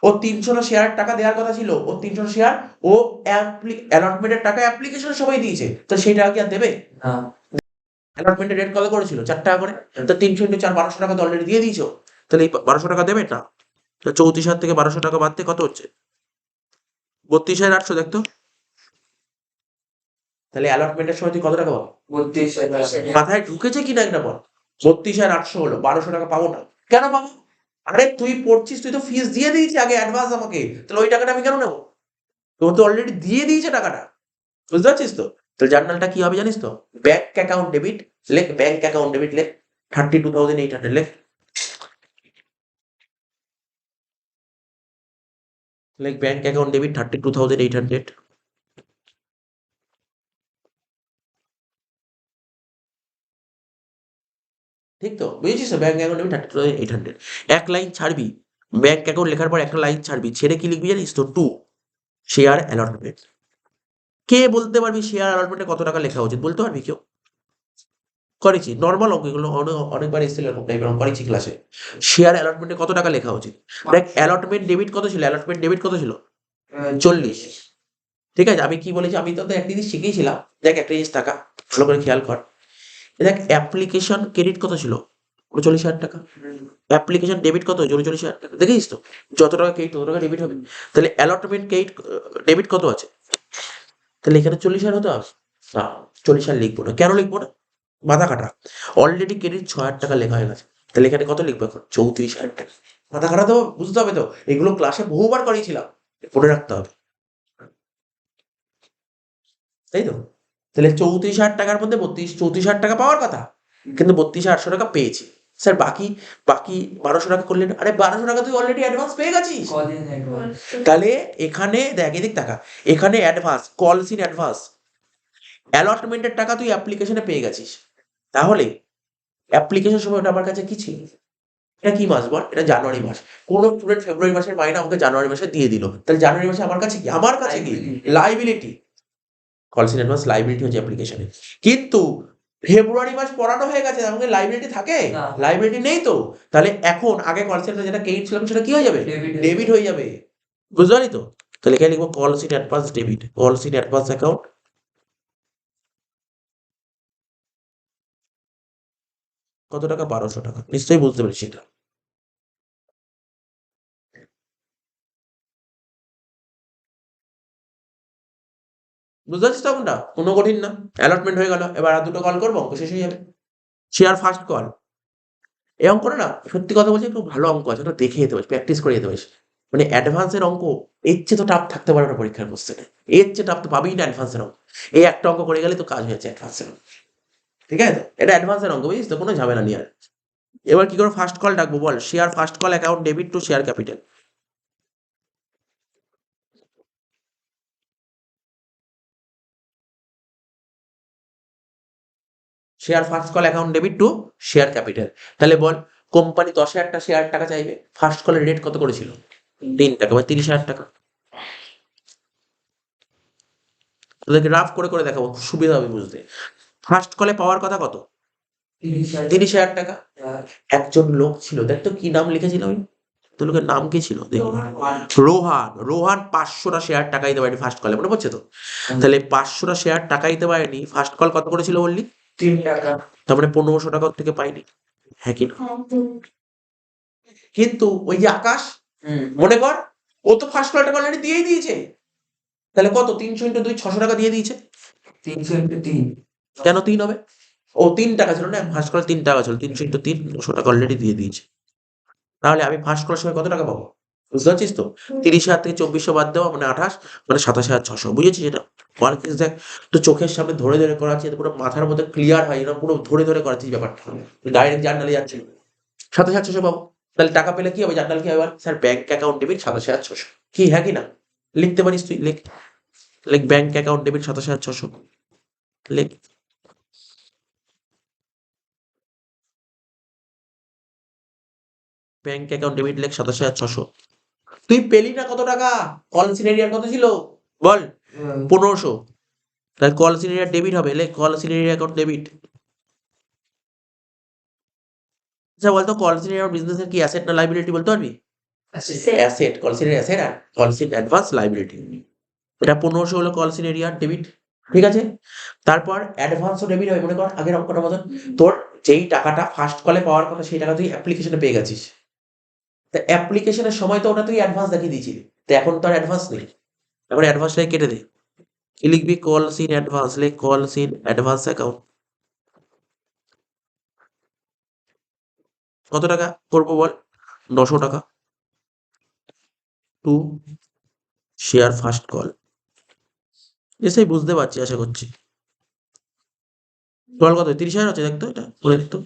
ওর 300টা শেয়ার টাকা দেওয়ার কথা ছিল, ওর 300টা শেয়ার ও অ্যালটমেন্টের টাকা অ্যাপ্লিকেশন সবাই দিয়েছে, তো সেই টাকা কি আর দেবে? অ্যালটমেন্টের রেট কত করেছিল? 4 টাকা করে। তো 300 ইন্টু 4, 1200 টাকা তো অলরেডি দিয়ে দিয়েছো। তাহলে এই 1200 টাকা দেবে না? 34,000 থেকে 1200 টাকা বাদ দিয়ে কত হচ্ছে? 32,800। দেখতো তাহলে অ্যালটমেন্টের সময় তুই কত টাকা পাবো? মাথায় ঢুকেছে কিনা একটা বল। 32,800 হলো, 1200 টাকা পাবো না। কেন পাবো? আরে তুই পড়ছিস, তুই তো ফিস দিয়ে দিয়েছি আগে অ্যাডভান্স আমাকে, তাহলে ওই টাকাটা আমি কেন নেবো? তোর তো অলরেডি দিয়ে দিয়েছে টাকাটা। বুঝতে পারছিস তো? তাহলে জার্নালটা কি হবে জানিস তো? ব্যাংক অ্যাকাউন্ট ডেবিট, লেখ ব্যাংক অ্যাকাউন্ট ডেবিট, লেখ 32,800, লেখ ব্যাংক অ্যাকাউন্ট ডেবিট 32,800। ঠিক তো? বুঝেছিস তো? Bank account debit 32,800। এক লাইন ছাড়বি, ব্যাংক অ্যাকাউন্ট লেখার পর একটা লাইন ছাড়বি, ছেড়ে কি লিখবি জানিস তো? To share allotment. কে বলতে পারবি শেয়ার অ্যালটমেন্টে কত টাকা লেখা উচিত? বলতে পারবি কেউ? করেছি নর্মাল অঙ্ক, এগুলো অনেকবার এসেছিল এরকম টাইপের অঙ্ক, করেছি ক্লাসে। শেয়ার অ্যালটমেন্টে কত টাকা লেখা উচিত? দেখ অ্যালটমেন্ট ডেবিট কত ছিল? অ্যালটমেন্ট ডেবিট কত ছিল? 40। ঠিক আছে, আমি কি বলেছি? আমি তো একটা জিনিস শিখেছিলাম। দেখ একটা জিনিস টাকা ভালো করে খেয়াল কর। দেখ অ্যাপ্লিকেশন ক্রেডিট কত ছিল? 39,000 টাকা। অ্যাপ্লিকেশন ডেবিট কত? 39,000 টাকা। দেখেছিস তো? যত টাকা ক্রেডিট তত টাকা ডেবিট হবে। তাহলে অ্যালটমেন্ট ক্রেডিট ডেবিট কত আছে? তাহলে এখানে 40,000 হতে হবে না। 40,000 লিখবো না। কেন লিখবো না? মাথা কাটা। অলরেডি ক্রেডিট 6,000 টাকা লেখা হয়ে গেছে, তাহলে এখানে কত লিখবো এখন? 34,000 টাকা। মাথা খাটাতে হবে, বুঝতে হবে তো। এগুলো ক্লাসে বহুবার করিয়েছিলাম, মনে রাখতে হবে, তাই তো? তাহলে 34,000 টাকার মধ্যে 34,000 টাকা পাওয়ার কথা, কিন্তু 32,800 টাকা পেয়েছি। স্যার বাকি বাকি 1200 টাকা করলেন? আরে 1200 টাকা তুই অলরেডি অ্যাডভান্স পেয়ে গেছিস। তাহলে এখানে দেখ, এদিক টাকা, এখানে অ্যাডভান্স, কলস ইন অ্যাডভান্স। অ্যালটমেন্টের টাকা তুই অ্যাপ্লিকেশনে পেয়ে গেছিস, তাহলে অ্যাপ্লিকেশন সময় ওটা আমার কাছে কি ছিল? এটা কি মাস বল? এটা জানুয়ারি মাস। কোন স্টুডেন্ট ফেব্রুয়ারি মাসের মাইনে আমাকে জানুয়ারি মাসে দিয়ে দিল, তাহলে জানুয়ারি মাসে আমার কাছে কি? আমার কাছে কি? লাইবিলিটি। কলস ইন অ্যাডভান্স লাইবিলিটি হচ্ছে অ্যাপ্লিকেশনে। কিন্তু ফেব্রুয়ারি মাস পড়ানো হয়ে গেছে, আমাকে লাইবিলিটি থাকে? লাইবিলিটি নেই তো। তাহলে এখন আগে কলস ইন যেটা ক্রেডিট ছিলাম সেটা কি হয়ে যাবে? ডেবিট হয়ে যাবে। বুঝতে পারলি তো? তাহলে এখানে লিখবো কলস ইন অ্যাডভান্স ডেবিট, কলস ইন অ্যাডভান্স অ্যাকাউন্ট। কত টাকা? 1200 টাকা। নিশ্চয়ই বুঝতে পেরেছি এটা। বুঝতে পারছিস তখনটা? কোনো কঠিন না। অ্যালটমেন্ট হয়ে গেল। এবার আর ২ টো কল করব, অঙ্ক শেষ হয়ে যাবে। Share first call. এই অঙ্কটা না সত্যি কথা বলছি খুব ভালো অঙ্ক আছে। ওটা দেখে যেতে পারিস, প্র্যাকটিস করে যেতে পারিস। মানে অ্যাডভান্সের অঙ্ক এর চেয়ে তো টাফ থাকতে পারে না পরীক্ষার কোশ্চেনে। এর চেয়ে টাফ তো পাবিই না অ্যাডভান্সের অঙ্ক। এই একটা অঙ্ক করে গেলেই তো কাজ হয়ে যাচ্ছে অ্যাডভান্সের অঙ্ক। ঠিক আছে তো? এটা অ্যাডভান্সের অঙ্ক বুঝিস তো? কোনো ঝামেলা নেই আর। এবার কি করে ফার্স্ট কল ডাকবো বল? Share first call account debit to share capital. Share first call account debit to share capital. তাহলে বল কোম্পানি ১০,০০০ শেয়ার টাকা চাইবে। ফার্স্ট কলের রেট কত করেছিল? ৩ টাকা বা ৩০,০০০ টাকা। তোদেরকে রাফ করে দেখাবো, সুবিধা হবে বুঝতে। ফার্স্ট কলে পাওয়ার কথা কত? ৩০,০০০ টাকা। একজন লোক ছিল, দেখ তো কি নাম লিখেছিল ওই তো লোকের নাম কি ছিল দেখি। রোহান ৫০০টা শেয়ার টাকা দিতে পারেনি ফার্স্ট কলে, মনে পড়ছে তো? তাহলে ৫০০টা শেয়ার টাকা দিতে পারেনি, ফার্স্ট কল কত করেছিল বললি? ৩ টাকা। তার মানে ১৫০০ টাকা ওর থেকে পাইনি। হ্যাঁ কি না? কিন্তু ওই যে আকাশ, মনে কর, ও তো ফার্স্ট কলটা অলরেডি দিয়েই দিয়েছে। তাহলে কত? ৩০০ ইন্টু ২ ৬০০ টাকা দিয়ে দিয়েছে। ৩০০ ইন্টু ৩। কেন ৩ হবে? ও ৩ টাকা ছিল না, ফার্স্ট কলে ৩ টাকা ছিল। ৩০০ ইন্টু ৩ ৯০০ টাকা অলরেডি দিয়ে দিয়েছে। তাহলে আমি ফার্স্ট করার সময় কত টাকা পাবো? বুঝতে পারছিস তো? ৩০,০০০ থেকে ২৪০০ বাদ দেওয়া মানে ২৮, মানে ২৭,৬০০। বুঝেছিস এটা? ওয়ার্কিংস দেখ, তোর চোখের সামনে ধরে করাচ্ছি, যাতে পুরো মাথার মধ্যে ক্লিয়ার হয়, এরকম পুরো ধরে করাচ্ছিস ব্যাপারটা। ডাইরেক্ট জার্নালে যাচ্ছে না। ২৭,৬০০ পাবো। তাহলে টাকা পেলে কি হবে? জার্নাল কি হবে বল? স্যার ব্যাংক অ্যাকাউন্ট ডেবিট ২৭,৬০০। কি, হ্যাঁ কি না? লিখতে পারিস তুই, লেখ। লেখ ব্যাংক অ্যাকাউন্ট ডেবিট ২৭,৬০০। লেখ। ব্যাংক অ্যাকাউন্ট ডেবিট লেখ ২৭,৬০০। তুই পেলি না কত টাকা? কল সিনারিয়ার কত ছিল? বল। ১৫০০। তাহলে কল সিনারিয়ার ডেবিট হবে, লেখ কল সিনারিয়ার অ্যাকাউন্ট ডেবিট। আচ্ছা বলতো কল সিনারিয়ার বিজনেসের কি অ্যাসেট না লাইবিলিটি বলতে পারবি? অ্যাসেট। কল সিনারিয়ার অ্যাসেট আর কল সিন অ্যাডভান্স লাইবিলিটি। এটা ১৫০০ হলো কল সিনারিয়ার ডেবিট। ঠিক আছে? তারপর অ্যাডভান্সও ডেবিট হবে, মনে কর আগের অঙ্কটার মতন। তোর যেই টাকাটা ফার্স্ট কলে পাওয়ার কথা সেই টাকা তুই অ্যাপ্লিকেশনে পেয়ে গেছিস। তা অ্যাপ্লিকেশনের সময় তো ওটা তুই অ্যাডভান্স দেখিয়ে দিয়েছিলি। তো এখন তো আর অ্যাডভান্স নেই। এখন অ্যাডভান্সটাকে কেটে দে। কি লিখবি? কল সিন অ্যাডভান্স, লেখ কল সিন অ্যাডভান্স অ্যাকাউন্ট। কত টাকা করবো বল? ৯০০ টাকা টু শেয়ার ফার্স্ট কল। এসেই বুঝতে পারছি আশা করছি। কল কত? ৩০,০০০ হচ্ছে, দেখতো এটা করে দেখতো।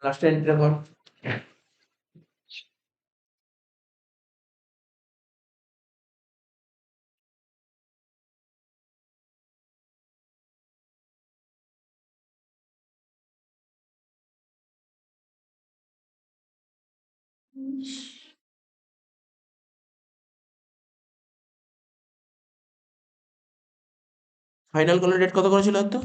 লাস্টে এন্ট্রিটা কর। ফাইনাল কলের রেট কত করেছিল একটু?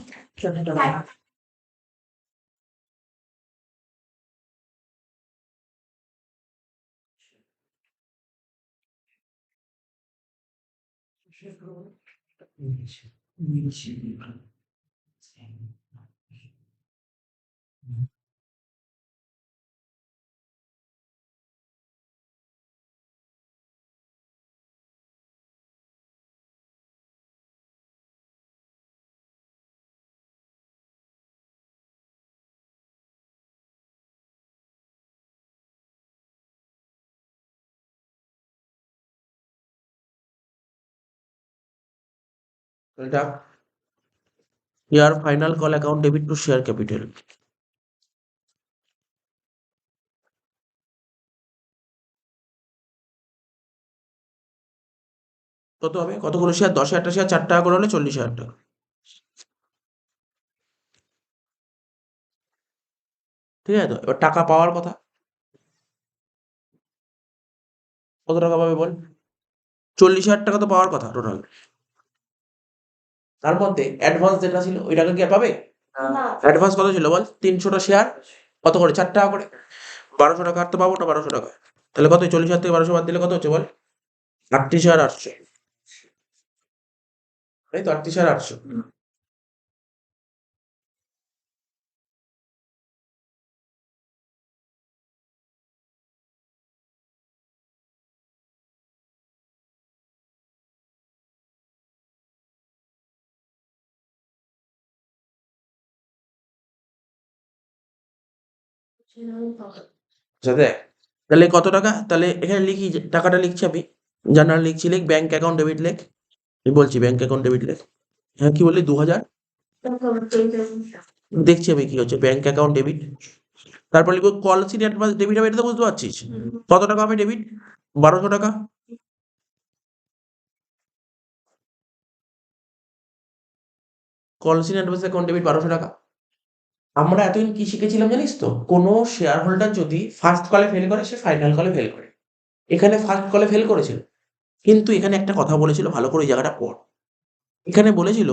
এটা year final call account debit to share capital. কত হবে? কতগুলো শেয়ার? ১০,০০০ শেয়ার ৪ টাকা করে হলে ৪০,০০০ টাকা। ঠিক আছে তো? এবার টাকা পাওয়ার কথা। কত টাকা পাবে বল? ৪০,০০০ টাকা তো পাওয়ার কথা টোটাল। তার মধ্যে অ্যাডভান্স যেটা ছিল ওই টাকা কি আর পাবে? না অ্যাডভান্স কত ছিল বল? 300টা শেয়ার কত করে? 4 টাকা করে। 1200 টাকা আর তো পাবো না 1200 টাকা। তাহলে কত? 40,000 থেকে 1200 বাদ দিলে কত হচ্ছে বল? 38,800। তাই তো 38,800। আচ্ছা দেখ, তাহলে কত টাকা? তাহলে এখানে লিখি, যে টাকাটা লিখছি আমি। যার নাম লিখছি, লিখ ব্যাংক অ্যাকাউন্ট ডেবিট লেখ। আমি বলছি ব্যাংক অ্যাকাউন্ট ডেবিট লেখ। হ্যাঁ কি বললি? 2000। দেখছি আমি কি হচ্ছে। ব্যাংক অ্যাকাউন্ট ডেবিট, তারপর লিখবো কল সিটি অ্যাডভান্স ডেবিট হবে। এটা তো বুঝতে পারছিস। কত টাকা হবে ডেবিট? 1200 টাকা। Call city advance account debit 1200 টাকা। আমরা এতদিন কি শিখেছিলাম জানিস তো? কোনো শেয়ার হোল্ডার যদি ফার্স্ট কলে ফেল করে, সে ফাইনাল কলে ফেল করে। এখানে ফার্স্ট কলে ফেল করেছিল, কিন্তু এখানে একটা কথা বলেছিল, ভালো করে ওই জায়গাটা পড়। এখানে বলেছিল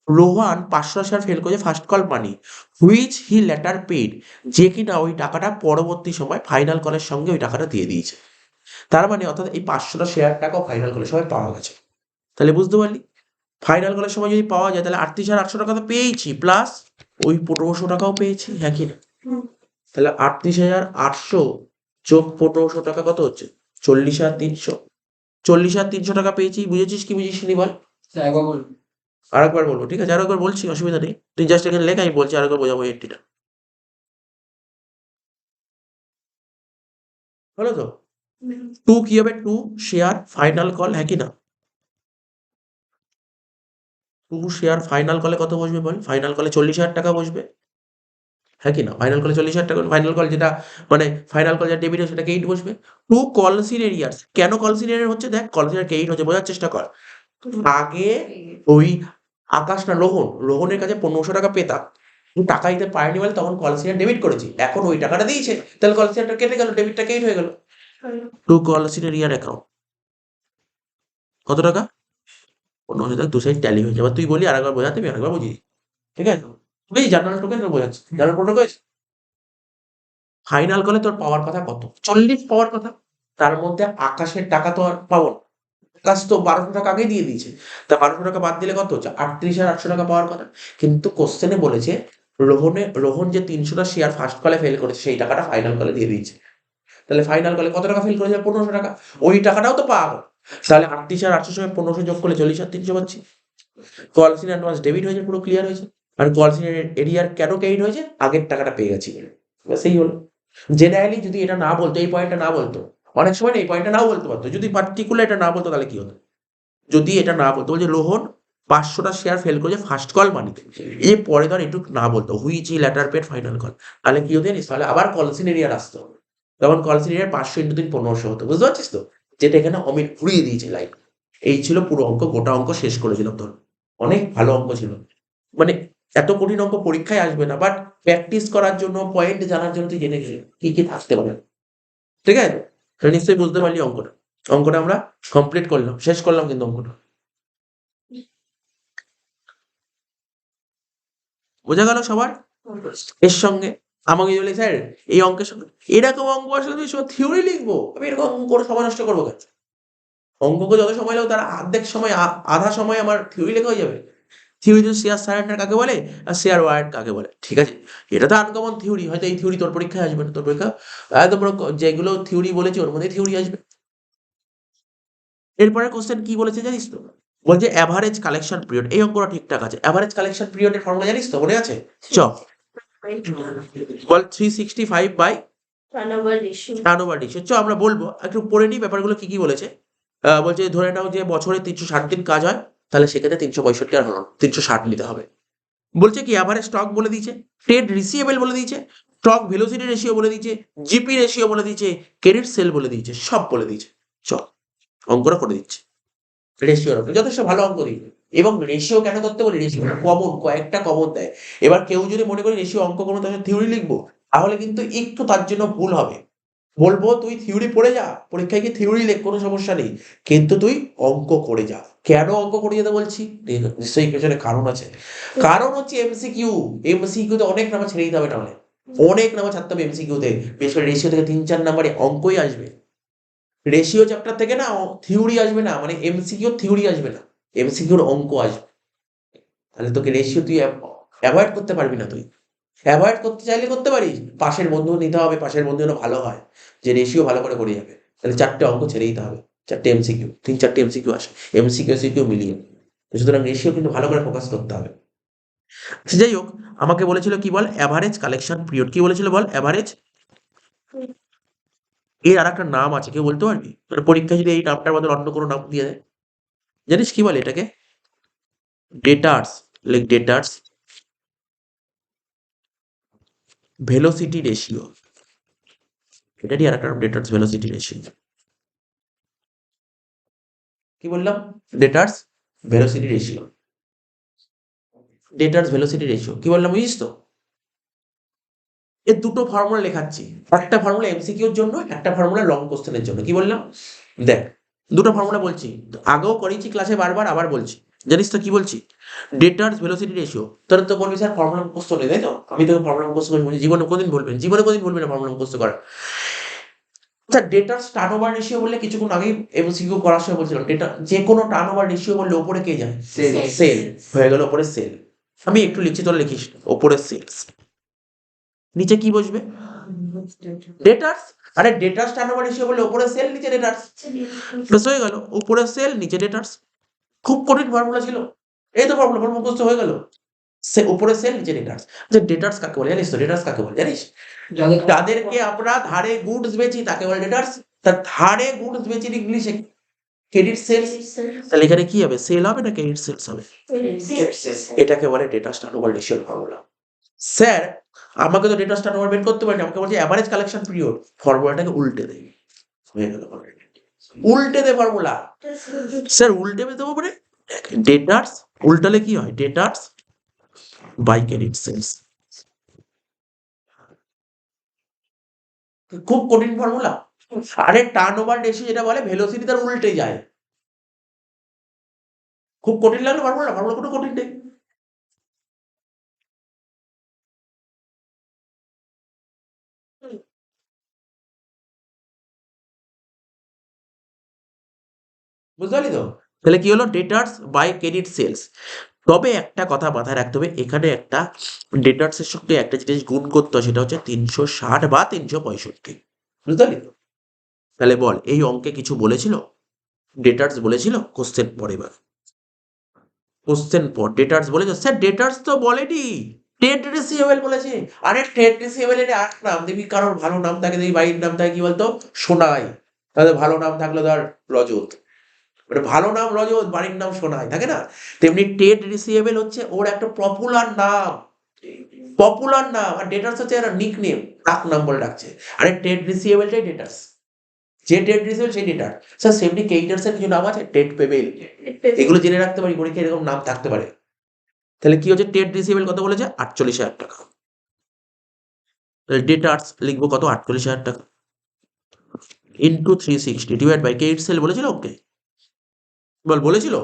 রোহান 500 শেয়ার ফেল করেছে first call money which he later paid, যে কিনা ওই টাকাটা পরবর্তী সময় ফাইনাল কলের সঙ্গে ওই টাকাটা দিয়ে দিয়েছে। তার মানে অর্থাৎ এই 500টা শেয়ার টাকাও ফাইনাল কলের সময় পাওয়া গেছে। তাহলে বুঝতে পারলি, ফাইনাল কলের সময় যদি পাওয়া যায় তাহলে 38,800 টাকা তো পেয়েছি, প্লাস ওই 1500 টাকাও পেয়েছি, হ্যাঁ কি না? তাহলে 38,800 যোগ 1500 টাকা কত হচ্ছে? 40,300। 40,300 টাকা পেয়েছি। বুঝেছিস কি বুঝিস নি বল? আরেকবার বলবো, ঠিক আছে? আরেকবার বলছি, অসুবিধা নেই। তুই জাস্ট এখানে লেখ, আমি বলছি আরেকবার বোঝাবো এন্ট্রিটা। হলো তো? টু কি হবে? টু শেয়ার ফাইনাল কল, হ্যাঁ কি না? টু শেয়ার ফাইনাল কলে কত বসবে বল? ফাইনাল কলে 40,000 টাকা বসবে, হ্যাঁ কি না? ফাইনাল কলে 40,000 টাকা। ফাইনাল কল যেটা মানে ফাইনাল কল যেটা ডেবিট হয় সেটা ক্রেডিট বসবে। To calls in arrears. কেন কলসিন এরিয়ার হচ্ছে? দেখ, কলসিন ক্রেডিট হচ্ছে, বোঝার চেষ্টা কর। আগে ওই আকাশ না রোহনের কাছে 1500 টাকা পেতাম, কিন্তু টাকা দিতে পারেনি বলে তখন কলসিন ডেবিট করেছি। এখন ওই টাকাটা দিয়েছে, তাহলে কলসিনটা কেটে গেল, ডেবিটটা ক্রেডিট হয়ে গেল। টু কলসিন এরিয়ার অ্যাকাউন্ট কত টাকা? 1500 টাকা। দু সাইড ট্যালি হয়ে যাবে। এবার তুই বলি, আরেকবার বোঝাতে, আমি আরেকবার বুঝিয়ে দিই। ঠিক আছে? বুঝলি, জার্নাল টোকেন বোঝাচ্ছি। জার্নাল টোকেন হয়েছে। ফাইনাল কলে তোর পাওয়ার কথা কত? 40 পাওয়ার কথা। তার মধ্যে আকাশের টাকা তো আর পাবো না। আকাশ তো 1200 টাকা আগেই দিয়ে দিয়েছে। তা 1200 টাকা বাদ দিলে কত হচ্ছে? 38,800 টাকা পাওয়ার কথা। কিন্তু কোশ্চেনে বলেছে রোহন যে 300টা শেয়ার ফার্স্ট কলে ফেল করেছে, সেই টাকাটা ফাইনাল কলে দিয়ে দিয়েছে। তাহলে ফাইনাল কলে কত টাকা ফেল করেছে? 1500 টাকা। ওই টাকাটাও তো পাওয়া গেল। তাহলে 38,800 সঙ্গে 1500 যোগ করলে 40,300 পাচ্ছি। কলসিন অ্যাডভান্স ডেবিট হয়েছে, পুরো ক্লিয়ার হয়েছে। আর কলসিন এরিয়ার কেন ক্রেডিট হয়েছে? আগের টাকাটা পেয়ে গেছি। ব্যাস এই হলো। জেনারেলি যদি এটা না বলতো, এই পয়েন্টটা না বলতো, অনেক সময় না এই পয়েন্টটা নাও বলতে পারতো। যদি পার্টিকুলার এটা না বলতো তাহলে কি হতো? যদি এটা না বলতো, বলছে রোহন 500টা শেয়ার ফেল করেছে ফার্স্ট কল মানিতে, এই পরে ধর একটু না বলতো which he later paid final call, তাহলে কি হতো জানিস? তাহলে আবার কলসিন এরিয়ার আসতো। তখন কলসিন এরিয়ার 500 ইন্টু 3 1500 হতো। বুঝতে পারছিস তো? যেটা এখানে অমিত ঘুরিয়ে দিয়েছে লাইন। এই ছিল পুরো অঙ্ক। গোটা অঙ্ক শেষ করেছিলাম তোর। অনেক ভালো অঙ্ক ছিল। মানে এত কঠিন অঙ্ক পরীক্ষায় আসবে না, বাট প্র্যাকটিস করার জন্য, পয়েন্ট জানার জন্য তুই জেনে গেলি কি কি থাকতে পারে। ঠিক আছে? তাহলে নিশ্চয়ই বুঝতে পারলি অঙ্কটা। অঙ্কটা আমরা কমপ্লিট করলাম, শেষ করলাম কিন্তু অঙ্কটা। বোঝা গেল সবার? এর সঙ্গে আমাকে বলে, স্যার এই অঙ্কের সঙ্গে এরকম অঙ্ক আসলে আমি থিওরি লিখবো, আমি এরকম অঙ্ক করে সময় নষ্ট করবো কেন? অঙ্ককে যত সময় লাগবে তার অর্ধেক সময়, আধা সময় আমার থিওরি লেখা হয়ে যাবে। থিওরি তো শেয়ার সারেন্ডার কাকে বলে আর শেয়ার ওয়ারেন্ট কাকে বলে, ঠিক আছে? এটা তো আনকমন থিওরি, হয়তো এই থিওরি তোর পরীক্ষায় আসবে না। তোর পরীক্ষা একদম পুরো যেগুলো থিওরি বলেছি ওর মধ্যে থিওরি আসবে। এরপরে কোশ্চেন কি বলেছে জানিস তো? বলছে অ্যাভারেজ কালেকশন পিরিয়ড। এই অঙ্কটা ঠিকঠাক আছে। অ্যাভারেজ কালেকশন পিরিয়ডের ফর্মুলা জানিস তো? মনে আছে? চ বল 365 বাই টার্নওভার রেশিও। চ আমরা বলবো, একটু পড়ে নিই ব্যাপারগুলো কি কি বলেছে। বলছে ধরে নাও যে বছরে 360 দিন কাজ হয়, তাহলে সেক্ষেত্রে 365 আর হলো 360 নিতে হবে। বলছে কি অ্যাভারেজ স্টক বলে দিয়েছে, ট্রেড রিসিভেবল বলে দিয়েছে, স্টক ভেলোসিটি রেশিও বলে দিয়েছে, জিপি রেশিও বলে দিয়েছে, ক্রেডিট সেল বলে দিয়েছে, সব বলে দিয়েছে। চ অঙ্কটা করে দিচ্ছে রেশিওর উপরে। যথেষ্ট ভালো অঙ্ক দিই। এবং রেশিও কেন করতে বলি? রেশিও কমন, কয়েকটা কমন দেয়। এবার কেউ যদি মনে করি রেশিও অঙ্ক কোনো তার থিওরি লিখবো, তাহলে কিন্তু একটু তার জন্য ভুল হবে। বলবো তুই থিওরি পড়ে যা, পরীক্ষায় কি থিওরি লেখ, কোনো সমস্যা নেই, কিন্তু তুই অঙ্ক করে যা। কেন অঙ্ক করিয়ে যেতে বলছি? নিশ্চয়ই পেছনে কারণ আছে। কারণ হচ্ছে এমসিকিউ। এমসিকিউতে অনেক নাম্বার ছেড়ে দিতে হবে, নাহলে অনেক নাম্বার ছাড়তে হবে এমসিকিউতে। বিশেষ করে রেশিও থেকে 3-4 নাম্বারে অঙ্কই আসবে। রেশিও চ্যাপ্টার থেকে না থিওরি আসবে না, মানে এমসিকিউ থিওরি আসবে না, এমসিকিউর অঙ্ক আসবে। তাহলে তোকে রেশিও তুই অ্যাভয়েড করতে পারবি না। তুই অ্যাভয়েড করতে চাইলে করতে পারিস, পাশের বন্ধু নিতে হবে, পাশের বন্ধু যেন ভালো হয়, যে রেশিও ভালো করে করে যাবে। তাহলে 4টে অঙ্ক ছেড়ে দিতে হবে, 4টে এমসিকিউ, 3-4টে এমসিকিউ আসে, এমসিকিউ মিলিয়ে। তো সুতরাং রেশিও কিন্তু ভালো করে ফোকাস করতে হবে। আচ্ছা, যাই হোক, আমাকে বলেছিল কি বল, অ্যাভারেজ কালেকশন পিরিয়ড। কি বলেছিল বল, অ্যাভারেজ। এর আর একটা নাম আছে, কেউ বলতে পারবি? মানে পরীক্ষায় যদি এই নামটার বদলে অন্য কোনো নাম দিয়ে দেয়, জানিস কি বলে এটাকে? ডেটার্স, লাইক ডেটার্স ভেলোসিটি রেশিও। এটারই আর একটা নাম, ডেটার্স ভেলোসিটি রেশিও। কি বললাম? ডেটার্স ভেলোসিটি রেশিও। ডেটার্স ভেলোসিটি রেশিও কি বললাম, বুঝিস তো? এর দুটো ফর্মুলা লেখাচ্ছি, একটা ফর্মুলা এমসিকিউর জন্য, একটা ফর্মুলা লং কোশ্চেনের জন্য। কি বললাম? দেখ, দুটো ফর্মুলা বলছি, আগেও করেছি ক্লাসে বারবার, আবার বলছি। জানিস তো কি বলছি? ডেটার্স ভেলোসিটি রেশিও। তোরা তো বলবি স্যার ফর্মুলা মুখস্থ নেই, তাই তো? আমি তোকে ফর্মুলা মুখস্থ করে বলছি, জীবনে কোনদিন বলবেন, জীবনে কোনদিন বলবি না ফর্মুলা মুখস্থ করা। আচ্ছা, ডেটার টার্নওভার রেশিও বললে কিছুক্ষণ আগেই এমসিকিউ করার সময় বলছিলাম, ডেটা যে কোনো টার্নওভার রেশিও বললে ওপরে কে যায়? সেল। হয়ে গেল ওপরে সেল। আমি একটু লিখছি, তোরা লিখিস না। ওপরে সেলস, নিচে কি বসবে? ডেটার্স। আরে ডেটার্স টার্নওভার রেশিও বললে ওপরে সেল, নিচে ডেটার্স। ব্যাস হয়ে গেল, উপরে সেল নিচে ডেটার্স। খুব কঠিন ফর্মুলা ছিল, এই তো ফর্মুলা মুখস্থ হয়ে গেল। সে উপরে সেল নিচে ডেটার্স। আচ্ছা, ডেটার্স কাকে বলে জানিস তো? ডেটার্স কাকে বলে জানিস? যাদেরকে আমরা ধারে গুডস বেচি তাকে বলে ডেটার্স। তা ধারে গুডস বেচি ইংলিশে ক্রেডিট সেলস। তাহলে এখানে কি হবে, সেল হবে না ক্রেডিট সেলস হবে? এটাকে বলে ডেটার্স টার্নওভার রেশিওর ফর্মুলা। স্যার আমাকে তো ডেটার্স টার্নওভার বের করতে পারেনি, আমাকে বলছে অ্যাভারেজ কালেকশন পিরিয়ড। ফর্মুলাটাকে উল্টে দেয়, হয়ে গেল। উল্টে দে ফর্মুলা। স্যার উল্টে দেবো মানে, ডেটার্স উল্টালে কি হয়? ডেটার্স বাই ক্রেডিট সেলস। খুব কঠিন ফর্মুলা। আরে টার্নওভার রেশিও যেটা বলে ভেলোসিটি তার উল্টে যায়। খুব কঠিন লাগলো ফর্মুলা? ফর্মুলা কোনো কঠিন নেই। বুঝতে পারলি তো? তাহলে কি হলো, ডেটার্স বাই ক্রেডিট সেলস। তবে একটা কথা মাথায় রাখতে হবে, এখানে একটা ডেটার্সের সঙ্গে একটা জিনিস গুণ করতে হয়, সেটা হচ্ছে 360 বা 365। বুঝতে পারলি তো? তাহলে বল, এই অঙ্কে কিছু বলেছিল? ডেটার্স বলেছিল? কোশ্চেন পর, এবার কোশ্চেন পর ডেটার্স বলেছে? স্যার ডেটার্স তো বলেনি, ট্রেড রিসিভেবল বলেছে। আরে ট্রেড রিসিভেবল এর আট নাম দেখবি, কারোর ভালো নাম থাকে, দেখবি বাড়ির নাম থাকে কি বলতো, সোনাই। তাহলে ভালো নাম থাকলো ধর রজত, মানে ভালো নাম রজত, বাড়ির নাম সোনাই, থাকে না? তেমনি ট্রেড রিসিভেবল হচ্ছে ওর একটা পপুলার নাম, পপুলার নাম। আর ডেটার্স হচ্ছে একটা নিক নেম, ডাক নাম বলে ডাকছে। আরে ট্রেড রিসিভেবলটাই ডেটার্স, যে ট্রেড রিসিভেবল সেই ডেটার। স্যার সেমনি ক্রেডিটার্স এর কিছু নাম আছে, ট্রেড পেবেল, এগুলো জেনে রাখতে পারি, পরীক্ষায় এরকম নাম থাকতে পারে। তাহলে কি হচ্ছে, ট্রেড রিসিভেবল কত বলেছে? 48,000 টাকা। ডেটার্স লিখবো কত? 48,000 টাকা into 360 divide by credit sale. বলেছিল ওকে? বল, বলেছিল?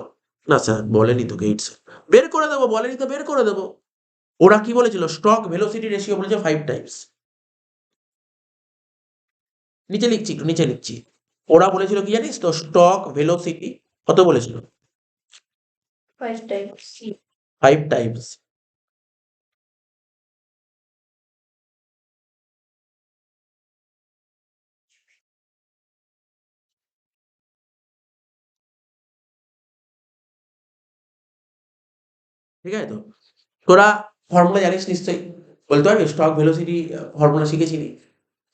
না স্যার বলেনি তো ক্রেডিট সেল। বের করে দেবো, বলেনি তো বের করে দেবো। ওরা কি বলেছিল? স্টক ভেলোসিটি রেশিও বলেছে 5 টাইমস। নিচে লিখছি, একটু নিচে লিখছি। ওরা বলেছিল কি জানিস তো, স্টক ভেলোসিটি কত বলেছিল? 5 times. 5 টাইমস। ঠিক আছে তো? তোরা ফর্মুলা জানিস নিশ্চয়ই, বলতে পারবি? স্টক ভেলোসিটি ফর্মুলা শিখেছিলি,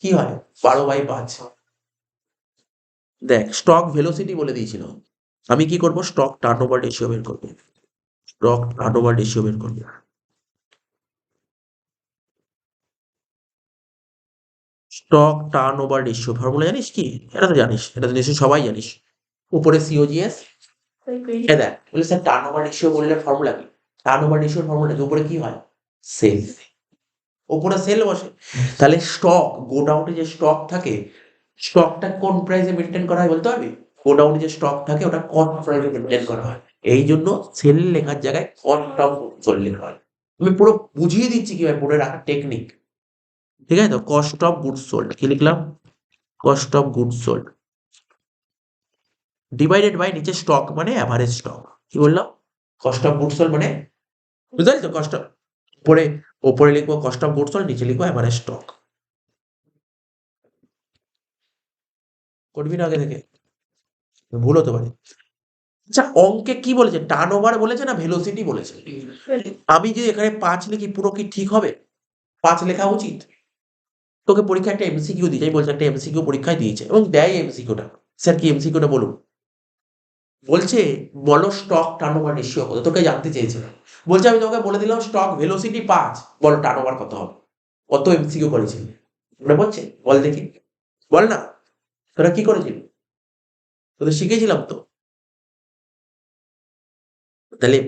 কি হয়? 12/5। দেখ, স্টক ভেলোসিটি বলে দিয়েছিল, আমি কি করব? স্টক টার্নওভার রেশিও বের করব। স্টক টার্নওভার রেশিও বের করব। স্টক টার্নওভার রেশিও ফর্মুলা জানিস কি? এটা তো জানিস, এটা তো নিশ্চয়ই সবাই জানিস। উপরে সিওজিএস, এ দেখ বলে স্যার টার্নওভার রেশিও বললে ফর্মুলা কি? টার্নওভার রেশিওর ফর্মুলা কি? উপরে কি হয়? সেল। উপরে সেল বসে। তাহলে স্টক, গোডাউনে যে স্টক থাকে, স্টকটা কোন প্রাইসে মেনটেন করা হয় বলতে পারবি? গোডাউনে যে স্টক থাকে ওটা কস্ট প্রাইসে মেনটেন করা হয়। এই জন্য সেল লেখার জায়গায় কস্ট অফ গুডস সোল্ড লেখা হয়। আমি পুরো বুঝিয়ে দিচ্ছি কিভাবে পড়ে রাখার টেকনিক। ঠিক আছে তো? কস্ট অফ গুডস সোল্ড কি লিখলাম? Cost of goods sold divided by নিচে স্টক মানে অ্যাভারেজ স্টক। কি বললাম? কস্ট অফ গুডস সোল্ড মানে বুঝতে পারলি তো? কস্ট অফ উপরে ওপরে লিখবো কস্ট অফ গুডস সোল্ড, নিচে লিখবো অ্যাভারেজ স্টক। করবি না আগে থেকে? ভুল হতে পারে। আচ্ছা অঙ্কে কি বলেছে? টার্নওভার বলেছে না ভেলোসিটি বলেছে? আমি যদি এখানে 5 লিখি পুরো কি ঠিক হবে? 5 লেখা উচিত? তোকে পরীক্ষায় একটা এমসিকিউ দিয়েছে। আমি বলছি একটা এমসিকিউ পরীক্ষায় দিয়েছে এবং দেয় এমসিকিউটা। স্যার কি এমসিকিউটা বলুন? বলছে বলো স্টক টার্নওভার রেশিও কত? তোকে জানতে চেয়েছে। বলছে আমি তোমাকে বলে দিলাম স্টক ভেলোসিটি 5, বলো টার্নওভার কত হবে? কত এমসিকিউ করেছিলি? মনে পড়ছে? বল দেখি। বল না। তোরা কি করেছিলি? তোদের শিখিয়েছিলাম তো। তাহলে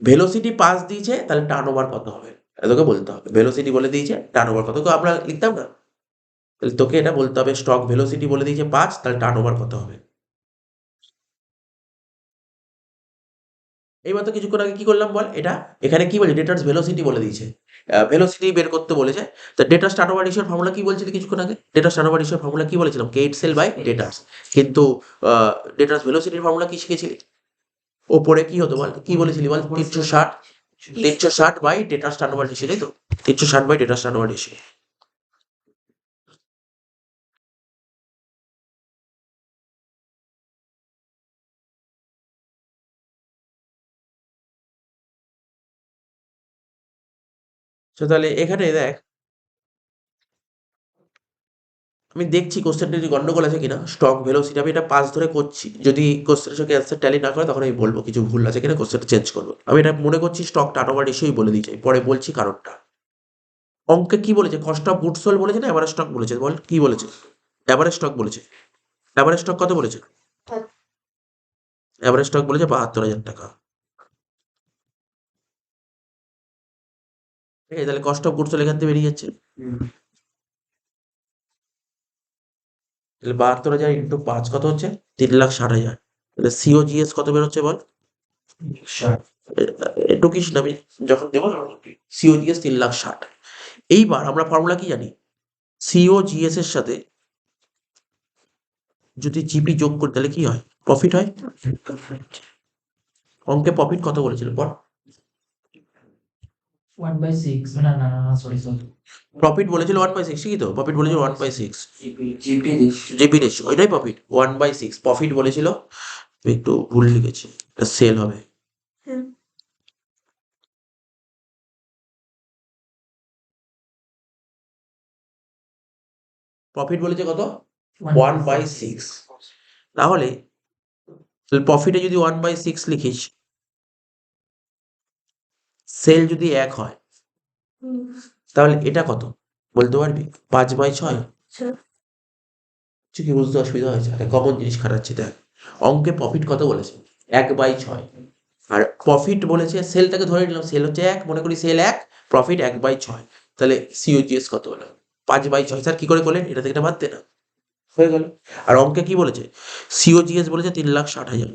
ভেলোসিটি 5 দিয়েছে, তাহলে টার্নওভার কত হবে? এটা তোকে বলতে হবে। ভেলোসিটি বলে দিয়েছে, টার্নওভার কত? তো আমরা লিখতাম না? তাহলে তোকে এটা বলতে হবে স্টক ভেলোসিটি বলে দিয়েছে 5, তাহলে টার্নওভার কত হবে? এইবার তো কিছুক্ষণ আগে কি করলাম বল? এটা এখানে কি বলছে? ডেটার্স ভেলোসিটি বলে দিয়েছে। ভেলোসিটি বের করতে বলেছে। তো ডেটার্স টার্নওভার রেশিওর ফর্মুলা কি বলছিলি কিছুক্ষণ আগে? ডেটার্স টার্নওভার রেশিওর ফর্মুলা কি বলেছিলাম? কেট সেল বাই ডেটার্স। কিন্তু আ ডেটার্স ভেলোসিটির ফর্মুলা কি শিখেছিলি? ওপরে কি হতো বল? কি বলেছিলি বল? 360 বাই ডেটার্স টার্নওভার রেশিও, তাই তো? 360 বাই ডেটার্স টার্নওভার রেশিও। তো তাহলে এখানে দেখ, আমি দেখছি কোশ্চেনটা যদি গন্ডগোল আছে কিনা। স্টক ভেলোসিটি আমি এটা 5 ধরে করছি। যদি কোশ্চেনের সঙ্গে অ্যান্সার ট্যালি না করে তখন আমি বলব কিছু ভুল আছে কিনা, কোশ্চেনটা চেঞ্জ করব। আমি এটা মনে করছি স্টক টার্নওভার রেশিওই বলে দিয়েছে। পরে বলছি কারণটা। অঙ্কে কি বলেছে? কস্ট অফ গুডস সোল্ড বলেছে না এভারেজ স্টক বলেছে? বল কি বলেছে? এভারেজ স্টক বলেছে। এভারেজ স্টক কত বলেছে? এভারেজ স্টক বলেছে ৭২,০০০ টাকা। ঠিক আছে? তাহলে কস্ট অফ গুডস সোল্ড এখান থেকে বেরিয়ে যাচ্ছে। তাহলে ৭২,০০০ ইন্টু 5 কত হচ্ছে? ৩,৬০,০০০। তাহলে সিওজিএস কত বেরোচ্ছে বল? টুকিস না, আমি যখন দেবো সিওজিএস 3,৬০,০০০। এইবার আমরা ফর্মুলা কি জানি? সিওজিএস এর সাথে যদি জিপি যোগ করি তাহলে কি হয়? প্রফিট হয়। অঙ্কে প্রফিট কত বলেছিল বল? 1/6 না না না সরি সরি প্রফিট বলেছিল 1/6, ঠিকই তো? প্রফিট বলেছিল 1/6। জিপি জিপি রেশিও ওইটাই প্রফিট 1/6। প্রফিট বলেছিল, আমি একটু ভুল লিখেছি, এটা সেল হবে। হুম। প্রফিট বলেছে কত? 1/6। তাহলে প্রফিটে যদি 1/6 লিখিস, সেল যদি 1 হয়, হুম। তাহলে এটা কত বলতে পারবি? 5/6। আচ্ছা। কিছু কি বুঝতে অসুবিধা হয়েছে? একটা কমন জিনিস খাটাচ্ছি দেখ। অঙ্কে প্রফিট কত বলেছে? 1/6। আর প্রফিট বলেছে, সেলটাকে ধরে নিলাম, সেল হচ্ছে 1, মনে করি সেল 1, প্রফিট 1/6। তাহলে সিওজিএস কত হলো? 5/6। স্যার কি করে করলেন? এটা থেকে এটা বাদ দে না, হয়ে গেল। আর অঙ্কে কি বলেছে? সিওজিএস বলেছে 3,৬০,০০০।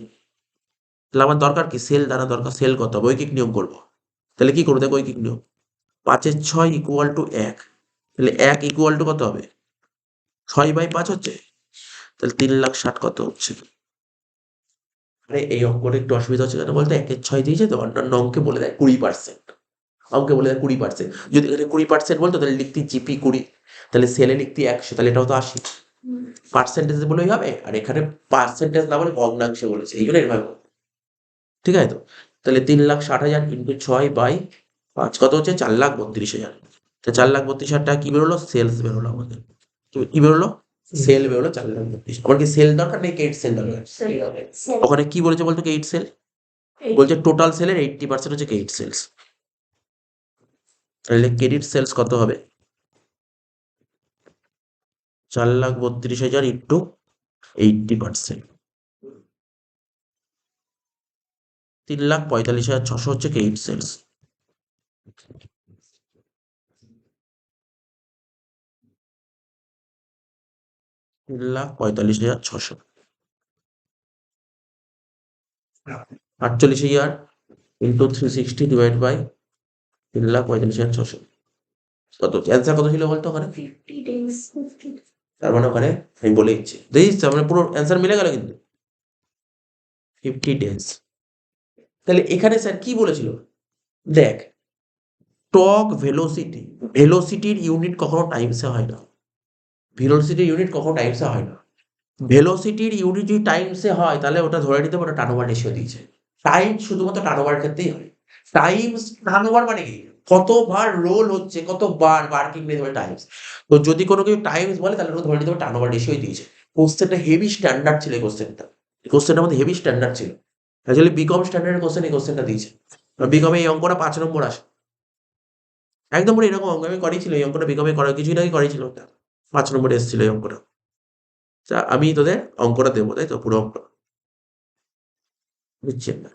তাহলে আমার দরকার কি? সেল জানা দরকার। সেল কত হবে? ঐকিক নিয়ম করবো। তাহলে কি করবো? দেখো ঐকিক নিয়ম। 5/6 ইকুয়াল টু 1। তাহলে 1 ইকুয়াল টু কত হবে? 6/5 হচ্ছে। তাহলে 3,৬০,০০০ কত হচ্ছে? আরে এই অঙ্কটা একটু অসুবিধা হচ্ছে কেন বলতো? 1/6 দিয়েছে তো, অন্যান্য অঙ্কে বলে দেয় 20%। অঙ্কে বলে দেয় 20%। যদি এখানে 20% বলতো তাহলে লিখতি জিপি 20, তাহলে সেলে লিখতি 100, তাহলে এটাও তো 80। হুম। পার্সেন্টেজ বলেই হবে। আর এখানে পার্সেন্টেজ না বলে ভগ্নাংশে বলেছে, এই জন্য এভাবে বলছে। ঠিক আছে তো? তাহলে 3,৬০,০০০ ইন্টু 6/5 কত হচ্ছে? 4,32,০০০। তো 4,32,০০০ টাকা কি বেরোলো? সেলস বেরোলো আমাদের। কি বেরোলো? সেল বেরোলো 4,32,০০০। আমার কি সেল দরকার নাকি কেট সেল দরকার? ওখানে কি বলেছে বলতো? কেট সেল বলছে টোটাল সেলের 80% হচ্ছে কেট সেলস। তাহলে ক্রেডিট সেলস কত হবে? 4,32,০০০ ইন্টু 80%, 3,45,600 হচ্ছে credit sales. 3,45,600। 48,000 into 360 divide by 3,45,600। কত অ্যান্সার কত ছিল বলতো ওখানে? 50 days. 50. তার মানে ওখানে আমি বলে দিচ্ছি, দেখিস তো, মানে পুরো অ্যান্সার মিলে গেল কিন্তু 50 days। তাহলে এখানে স্যার কি বলেছিল? দেখ, টর্ক ভেলোসিটির ইউনিট কখনো টাইমসে হয় না। ভেলোসিটির ইউনিট কখনো টাইমসে হয় না। ভেলোসিটির ইউনিট যদি টাইমসে হয় তাহলে ওটা ধরে নিতে হবে ওটা টার্নওভার রেশিও দিয়েছে। টাইম শুধুমাত্র টার্নওভারের ক্ষেত্রেই হয়। টাইমস টার্নওভার মানে কি? কতবার রোল হচ্ছে, কতবার ওয়ার্কিং ডেজ মানে টাইমস। তো যদি কোনো কিছু টাইমস বলে তাহলে ওটা ধরে নিতে হবে টার্নওভার রেশিওই দিয়েছে। কোশ্চেনটা হেভি স্ট্যান্ডার্ড ছিল এই কোশ্চেনটা। এই কোশ্চেনটার মধ্যে হেভি স্ট্যান্ডার্ড ছিল। অ্যাকচুয়ালি বিকম স্ট্যান্ডার্ডের কোশ্চেন এই কোশ্চেনটা দিয়েছে। বিকমে এই অঙ্কটা 5 নম্বর আসে। একদম পুরো এরকম অঙ্ক আমি করেছিল, এই অঙ্কটা বিকমে করা কিছুদিন আগে করেছিল ওটা। 5 নম্বরে এসেছিল এই অঙ্কটা। আচ্ছা, আমি তোদের অঙ্কটা দেবো, তাই তো? পুরো অঙ্ক বুঝছেন না?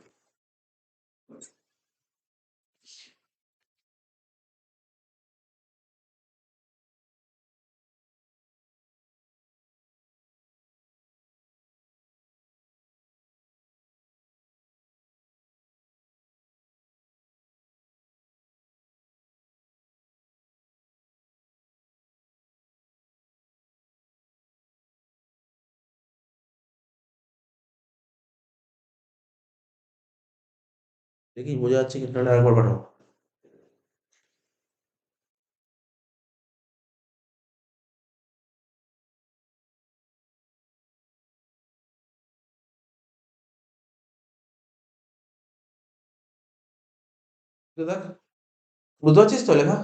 দেখি বোঝা যাচ্ছে কি নাহলে আরেকবার পাঠাও। দেখ, বুঝতে পারছিস তো লেখা?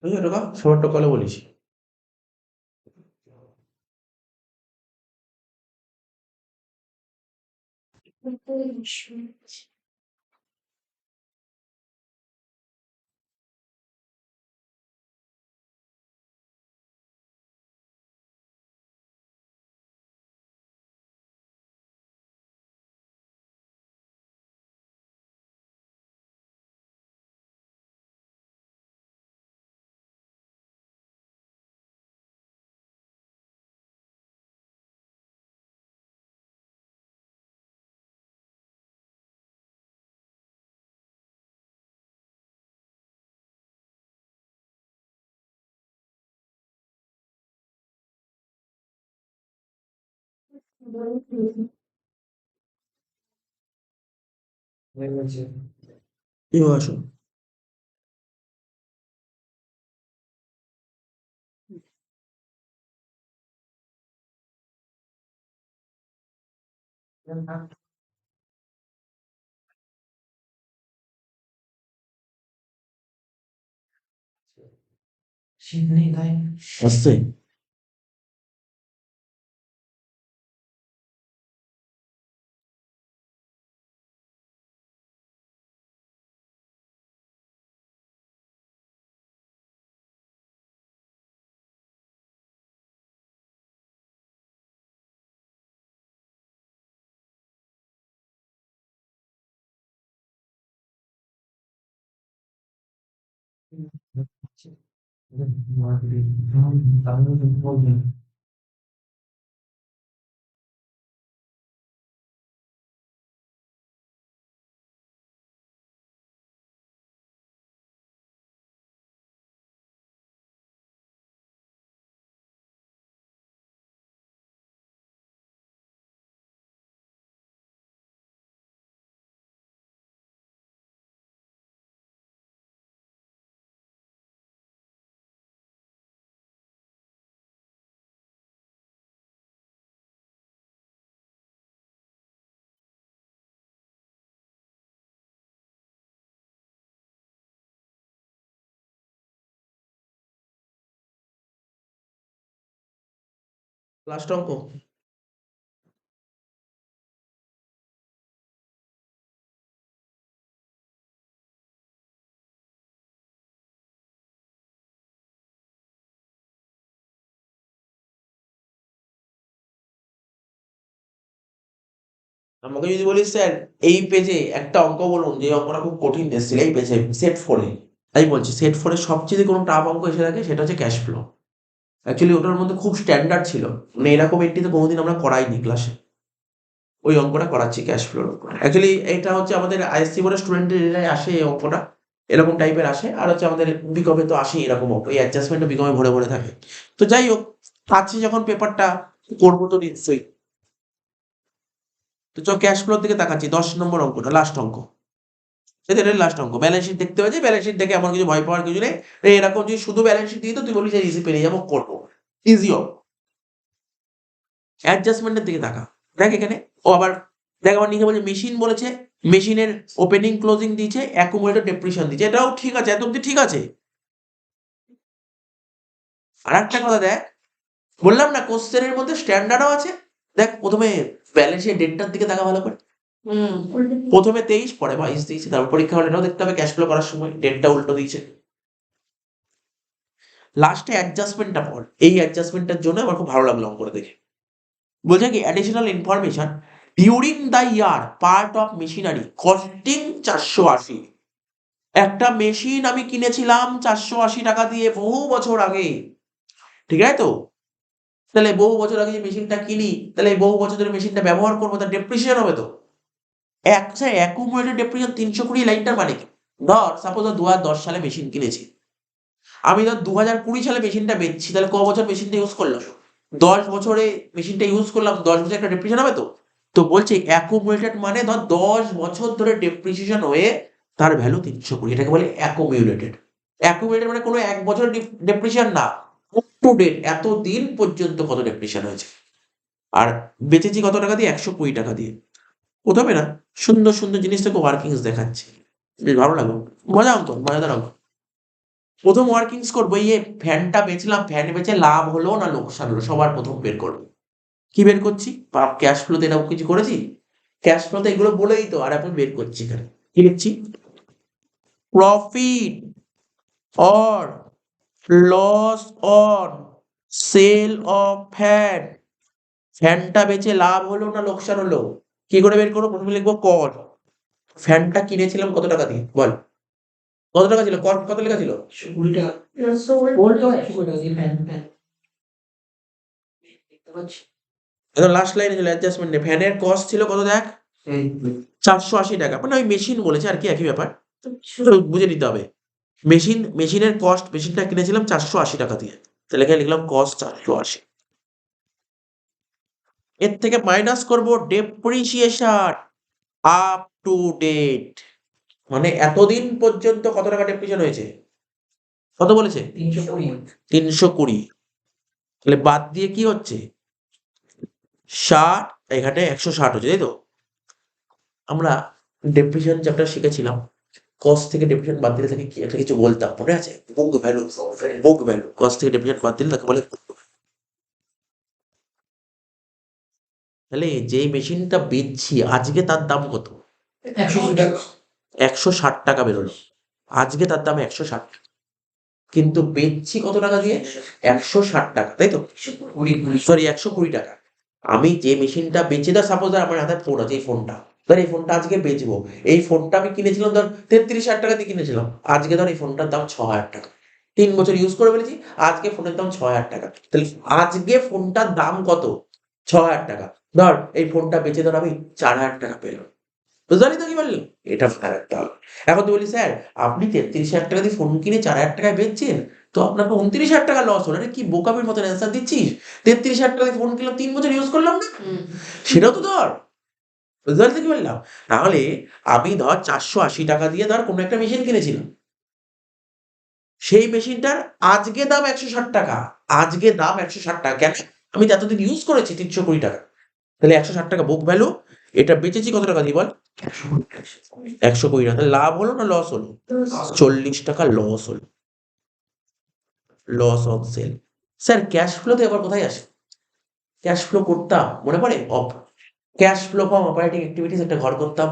বুঝলি রেখা? সবারটা কলে বলিস। হয়ে গেছে। ইউ আসো। শীত নেই তাই আসছে। তাহলে তুমি বলবেন লাস্ট অঙ্ক। আমাকে যদি বলিস স্যার এই পেজে একটা অঙ্ক বলুন যে অঙ্কটা খুব কঠিন এসেছিল এই পেজে সেট ফোরে, আমি বলছি সেট ফোরে সবচেয়ে কোনো টাফ অঙ্ক এসে থাকে সেটা হচ্ছে ক্যাশ ফ্লো। অ্যাকচুয়ালি ওটার মধ্যে খুব স্ট্যান্ডার্ড ছিল, মানে এরকম একটিতে কোনোদিন আমরা করাইনি ক্লাসে। ওই অঙ্কটা করাচ্ছি ক্যাশ ফ্লোর অঙ্কটা। অ্যাকচুয়ালি এটা হচ্ছে আমাদের আইএসসি বোর্ডের স্টুডেন্টের আসে এই অঙ্কটা, এরকম টাইপের আসে। আর হচ্ছে আমাদের বিকমে তো আসেই এরকম অঙ্ক, এই অ্যাডজাস্টমেন্টও বিকমে ভরে ভরে থাকে। তো যাই হোক, পাচ্ছি যখন পেপারটা করবো তো নিশ্চয়ই। তো চ ক্যাশ ফ্লোর দিকে তাকাচ্ছি, 10 নম্বর অঙ্কটা, লাস্ট অঙ্ক। এটা লাস্ট অঙ্ক। ব্যালেন্স শিট দেখতে হয়েছে, ব্যালেন্স শিট দেখে এমন কিছু ভয় পাওয়ার কিছু নেই। এরকম যদি শুধু ব্যালেন্স শিট দিই তো তুই বলি যে ইজি পেরিয়ে যাবো, করবো ইজি অঙ্ক। অ্যাডজাস্টমেন্টের দিকে তাকা, দেখ এখানে ও আবার দেখ আবার নিচে বলছে মেশিন বলেছে, মেশিনের ওপেনিং ক্লোজিং দিয়েছে, অ্যাকুমুলেটর ডেপ্রিসিয়েশন দিয়েছে, এটাও ঠিক আছে, এত অব্দি ঠিক আছে। আর একটা কথা দেখ, বললাম না কোশ্চেনের মধ্যে স্ট্যান্ডার্ডও আছে। দেখ প্রথমে ব্যালেন্সের ডেটটার দিকে তাকা ভালো করে। প্রথমে 23 পরে 22 দিয়েছে, তারপর পরীক্ষা হলে এটাও দেখতে হবে ক্যাশ ফ্লো করার সময় ডেটটা উল্টো দিয়েছে। লাস্টে অ্যাডজাস্টমেন্টটা পর, এই অ্যাডজাস্টমেন্টের জন্য আমার খুব ভালো লাগলো অঙ্কটা দেখে। বলছে কি additional information during the year part of machinery costing 480। একটা মেশিন আমি কিনেছিলাম 480 টাকা দিয়ে বহু বছর আগে, ঠিক আছে তো? তাহলে বহু বছর আগে যে মেশিনটা কিনি, তাহলে এই বহু বছর ধরে মেশিনটা ব্যবহার করবো, তার ডেপ্রিসিয়েশন হবে তো। আচ্ছা অ্যাকুমুলেটেড ডেপ্রিসিয়েশন 320 লাইনটার মানে কি? ধর সাপোজ 2010 সালে মেশিন কিনেছি, আমি ধর 2020 সালে মেশিনটা বেচছি, তাহলে ক বছর মেশিনটা ইউজ করলাম? 10 বছরে মেশিনটা ইউজ করলাম, 10 বছর একটা ডেপ্রিসিয়েশন হবে তো। তো বলছে অ্যাকুমুলেটেড মানে ধর 10 বছর ধরে ডেপ্রিসিয়েশন হয়ে তার ভ্যালু 320, এটাকে বলে অ্যাকুমুলেটেড। অ্যাকুমুলেটেড মানে কোনো এক বছরের ডেপ্রিসিয়েশন না, আপ টু ডেট এত দিন পর্যন্ত কত ডেপ্রিসিয়েশন হয়েছে। আর বেচেছি কত টাকা দিয়ে? 120 টাকা দিয়ে। প্রথমে না সুন্দর সুন্দর জিনিস থেকে ওয়ার্কিংস দেখাচ্ছে, বেশ ভালো লাগলো, মজা অঙ্ক, মজাদার অঙ্ক। প্রথম ওয়ার্কিংস করবো, এই ফ্যানটা বেচলাম, ফ্যান বেচে লাভ হলো না লোকসান হলো, সবার প্রথম বের করবো। কি বের করছি? ক্যাশ ফ্লোতে এরকম কিছু করেছি? ক্যাশ ফ্লোতে এগুলো বলেই তো, আর এখন বের করছি এখানে কি লিখছি? Profit or loss on sale of fan. ফ্যানটা বেচে লাভ হলো না লোকসান হলো, কি করে বের করবো? প্রথমে লিখবো কর। ফ্যানটা কিনেছিলাম কত টাকা দিয়ে বল? কত টাকা ছিল? কর কত লেখা ছিল? 20 টাকা। sold ওল্ড হয় 120 টাকা দিয়ে ফ্যান ফ্যান দেখতে পাচ্ছি। এখন লাস্ট লাইনে ছিল অ্যাডজাস্টমেন্টে, ফ্যানের কস্ট ছিল কত দেখ? এই 480 টাকা, মানে ওই মেশিন বলেছে আর কি, একই ব্যাপার, তো বুঝে নিতে হবে। মেশিনের কস্ট, মেশিনটা কিনেছিলাম 480 টাকা দিয়ে, তাহলে এখানে লিখলাম কস্ট 480। এর থেকে মাইনাস করব ডেপ্রিসিয়েশন আপ টু ডেট, মানে এতদিন পর্যন্ত কত টাকা ডেপ্রিসিয়েশন হয়েছে, কত বলেছে? 320। 320। তাহলে বাদ দিয়ে কি হচ্ছে? 60, এখানে 160 হচ্ছে, তাই তো? আমরা ডেপ্রিসিয়েশন চ্যাপ্টার শিখেছিলাম, কস্ট থেকে ডেপ্রিসিয়েশন বাদ দিলে তাকে কি একটা কিছু বলতাম, মনে আছে? Book value. Book value, cost থেকে ডেপ্রিসিয়েশন বাদ দিলে তাকে বলে book value। তাহলে যেই মেশিনটা বেচছি আজকে তার দাম কত? 120 টাকা। 160 টাকা বেরোলো, আজকে তার দাম 160 টাকা, কিন্তু বেচছি কত টাকা দিয়ে? 160 টাকা, তাই তো? 20 সরি 120 টাকা। আমি যে মেশিনটা বেচে, ধর সাপোজ আমার হাতে ফোন আছে, এই ফোনটা ধর, এই ফোনটা আজকে বেচবো, এই ফোনটা আমি কিনেছিলাম ধর 33,000 টাকা দিয়ে কিনেছিলাম, আজকে ধর এই ফোনটার দাম 6,000 টাকা। 3 বছর ইউজ করে ফেলেছি, আজকে ফোনের দাম 6,000 টাকা। তাহলে আজকে ফোনটার দাম কত? 6,000 টাকা। ধর এই ফোনটা বেচে ধর আমি 4,000 টাকা পেলাম, বুঝতে পারলি তো কি বললি? এটা ফারাকটা হলো। এখন তুই বলি স্যার আপনি 33,000 টাকা দিয়ে ফোন কিনে 4,000 টাকায় বেচছেন, তো আপনাকে 29,000 টাকা লস হলো, আরে কি বোকামির মতন অ্যান্সার দিচ্ছিস? 33,000 টাকা দিয়ে ফোন কিনলাম, 3 বছর ইউজ করলাম না, সেটাও তো ধর, বুঝতে পারলি তো কি বললাম? তাহলে আমি ধর 480 টাকা দিয়ে ধর কোনো একটা মেশিন কিনেছিলাম, সেই মেশিনটার আজকে দাম 160 টাকা, আজকে দাম 160 টাকা, কেন? আমি তো এতদিন ইউজ করেছি 320 টাকা, তাহলে 160 টাকা বুক ভ্যালু। এটা বেচেছি কত টাকা দিয়ে বল? 120 টাকা। তাহলে লাভ হলো না লস হলো? 40 টাকা লস হলো, loss on sale. Sir cash ফ্লোতে আবার কোথায় আসে? ক্যাশ ফ্লো করতাম, মনে পড়ে? Cash flow from operating activities একটা ঘর করতাম।